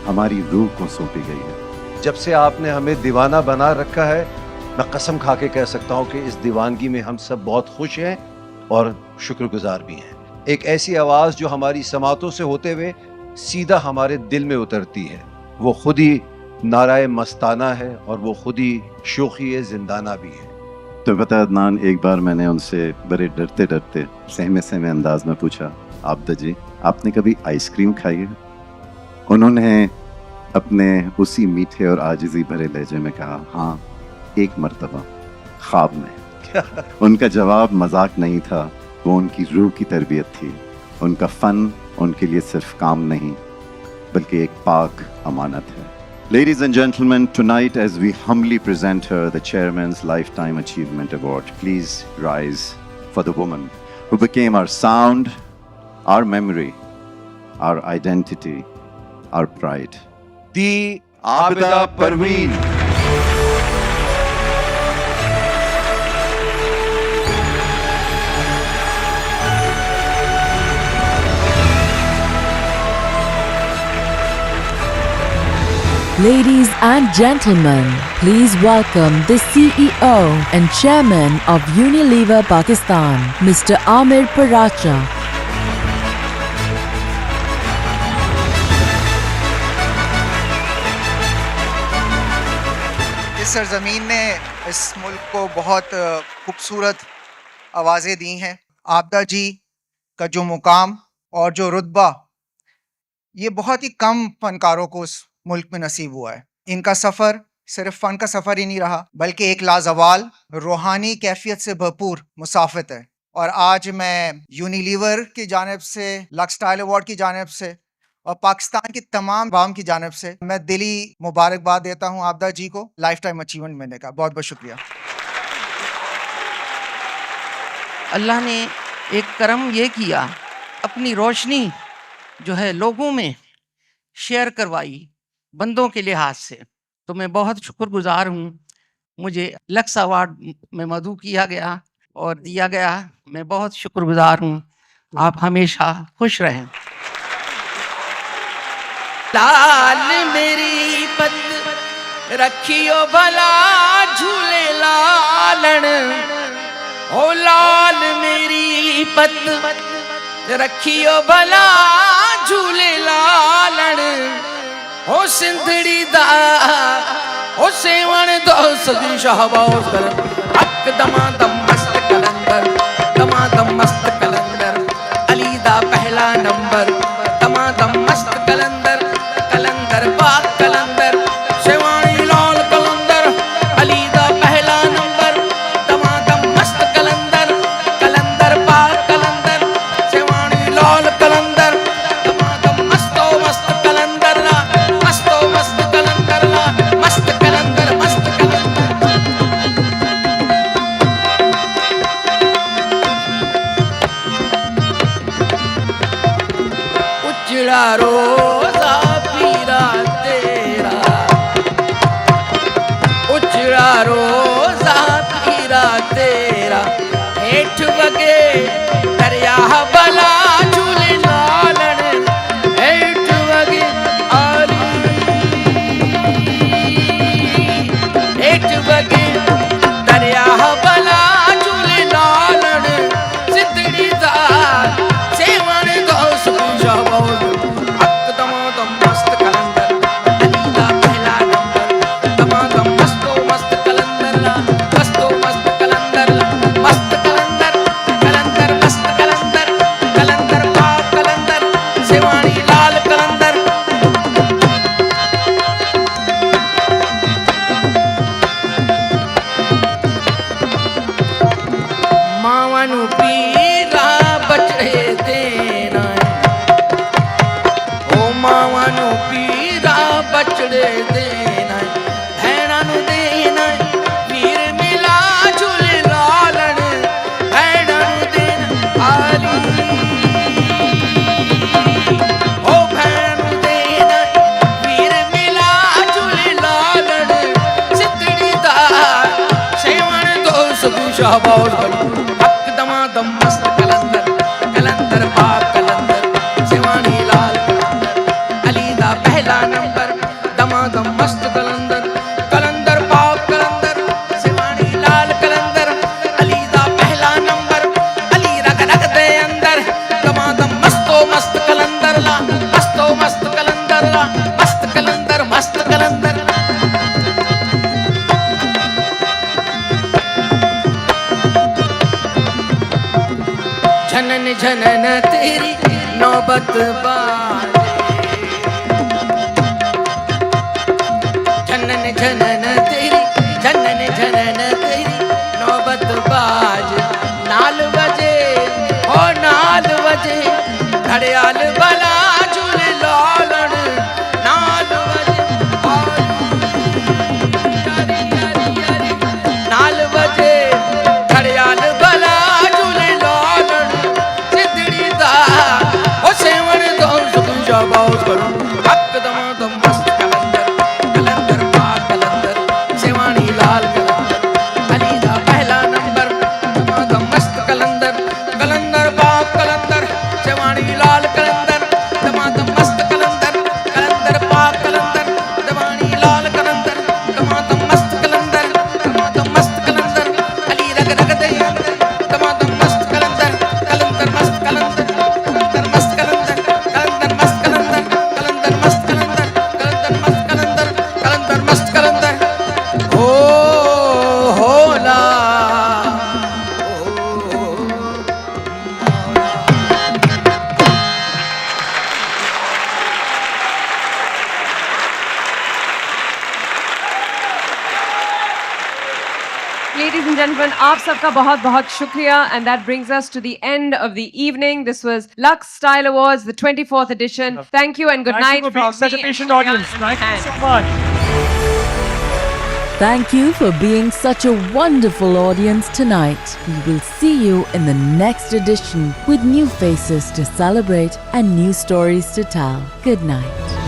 हमारी रूह को सौंपी गई है। जब से आपने हमें दीवाना बना रखा है, मैं कसम खा के कह सकता हूँ कि इस दीवानगी में हम सब बहुत खुश हैं और शुक्रगुजार भी हैं। एक ऐसी आवाज़ जो हमारी समातों से होते हुए सीधा हमारे दिल में उतरती है। वो खुद ही नाराए मस्ताना है और वो खुद ही शोखी जिंदाना भी है। तो पता अदनान, एक बार मैंने उनसे बड़े डरते डरते सहमे सहमे अंदाज में पूछा, आबदा जी आपने कभी आइसक्रीम खाई है? उन्होंने अपने उसी मीठे और आजिज़ी भरे लहजे में कहा, हाँ एक मर्तबा ख्वाब में। उनका जवाब मजाक नहीं था, वो उनकी रूह की तरबियत थी। उनका फ़न उनके लिए सिर्फ काम नहीं बल्कि एक पाक अमानत है। Ladies and gentlemen, tonight as we humbly present her the Chairman's Lifetime Achievement Award, please rise for the woman who became our sound, our memory, our identity, our pride. The Abida Parveen. Ladies and gentlemen, please welcome the CEO and Chairman of Unilever Pakistan, Mr. Amir Paracha. इस सरजमीन ने इस मुल्क को बहुत खूबसूरत आवाज़ें दी हैं। आबदा जी का जो मुकाम और जो रुतबा, ये बहुत ही कम फनकारों को उस मुल्क में नसीब हुआ है। इनका सफ़र सिर्फ फ़न का सफ़र ही नहीं रहा बल्कि एक लाजवाल रूहानी कैफियत से भरपूर मुसाफित है। और आज मैं यूनिलीवर की जानिब से, लक्स स्टाइल अवार्ड की जानिब से और पाकिस्तान की तमाम आवाम की जानिब से मैं दिली मुबारकबाद देता हूँ आबदा जी को लाइफ टाइम अचीवमेंट मिलने का। बहुत बहुत शुक्रिया। अल्लाह ने एक करम ये किया, अपनी रोशनी जो है लोगों में शेयर करवाई बंदों के लिहाज से, तो मैं बहुत शुक्रगुजार हूँ। मुझे लक्स अवार्ड में मदऊ किया गया और दिया गया, मैं बहुत शुक्रगुजार हूँ। आप हमेशा खुश रहें। लाल मेरी पत रखियो भला झूले लालन, ओ लाल मेरी पत रखियो भला झूले लालण ओ सिंधड़ी दा ओ सेवण दो सदी शाहबाज कर हक दमादम मस्त कलंदर दमादम मस्त कलंदर अली दा पहला नंबर दमादम मस्त कलंदर कलंदर पाक कलंदर सेवाणी लाल कलंदर अली दा पहला नंबर दमादम मस्त कलंदर कलंदर पाक कलंदर सेवाणी लाल कलंदर दमादम मस्तो मस्त कलंदर ला मस्तो मस्त कलंदर ला मस्त कलंदर मस्त कलंदर उजड़ा रोजा पीरा तेरा उजड़ा रोजा पीरा तेरा हेठ वगे दरिया बला झूले लालण हेठ वगे आली हेठ वगे दरिया बला झूले लालण सिद्धड़ी दा सेवण दो सुजा बोल हक दमादम मस्त कलंदर अली दा पहला नंबर दमादम मस्तो मस्त कलंदर ला मस्तो मस्त कलंदर ला मस्त कलंदर कलंदर मस्त कलंदर कलंदर पाक कलंदर सेवाणी लाल कलंदर मावनु पीरा बचड़े देना ओ मावनु पीरा बचड़े देना भैणा नु देना वीर मिला झूले लालण भैणा नु देना आली ओ भैणा नु देना वीर मिला झूले लालण सिद्धड़ी दा सेवण दो सगु शाहबाज हक दमादम मस्त कलंदर कलंदर पाक कलंदर सेवाणी लाल कलंदर अली दा पहला नंबर दमादम मस्त कलंदर कलंदर पाक कलंदर सेवाणी लाल कलंदर अली दा पहला नंबर अली रग रग दे अंदर दमादम मस्तो मस्त कलंदर ला मस्तो मस्त कलंदर ला मस्त कलंदर मस्त कलंदर झनन झनन तेरी नौबत बाजे झनन झनन तेरी झनन झनन तेरी नौबत बाज नाल बजे ओ नाल बजे घड़ियाल बला झूले लालण नाल बजे नाल बजे घड़ियाल बला झूले लालण सिद्धड़ी दा ओ सेवण दो सुजा बाउस करूं हक दमादम मस्त कलंदर कलंदर पाक कलंदर सेवाणी लाल कलंदर अली दा पहला नंबर दमादम मस्त कलंदर कलंदर पाक कलंदर सेवाणी लाल कलंदर दमादम मस्त कलंदर कलंदर पाक कलंदर दवाणी लाल कलंदर दमादम मस्त कलंदर दमादम मस्त कलंदर अली रग रग दे अंदर दमादम मस्त कलंदर कलंदर मस्त कलंदर कलंदर मस्त कलंदर कलंदर मस्त कलंदर कलंदर मस्त कलंदर कलंदर मस्त कलंदर कलंदर मस्त कलंदर ओ होला Ladies and gentlemen, आप सबका बहुत बहुत शुक्रिया, and that brings us to the end of the evening. This was Lux Style Awards, the 24th edition. Thank you and good night Thank you for being from such a me patient and audience. Shreya Thank you and- so much. Thank you for being such a wonderful audience tonight. We will see you in the next edition with new faces to celebrate and new stories to tell. Good night.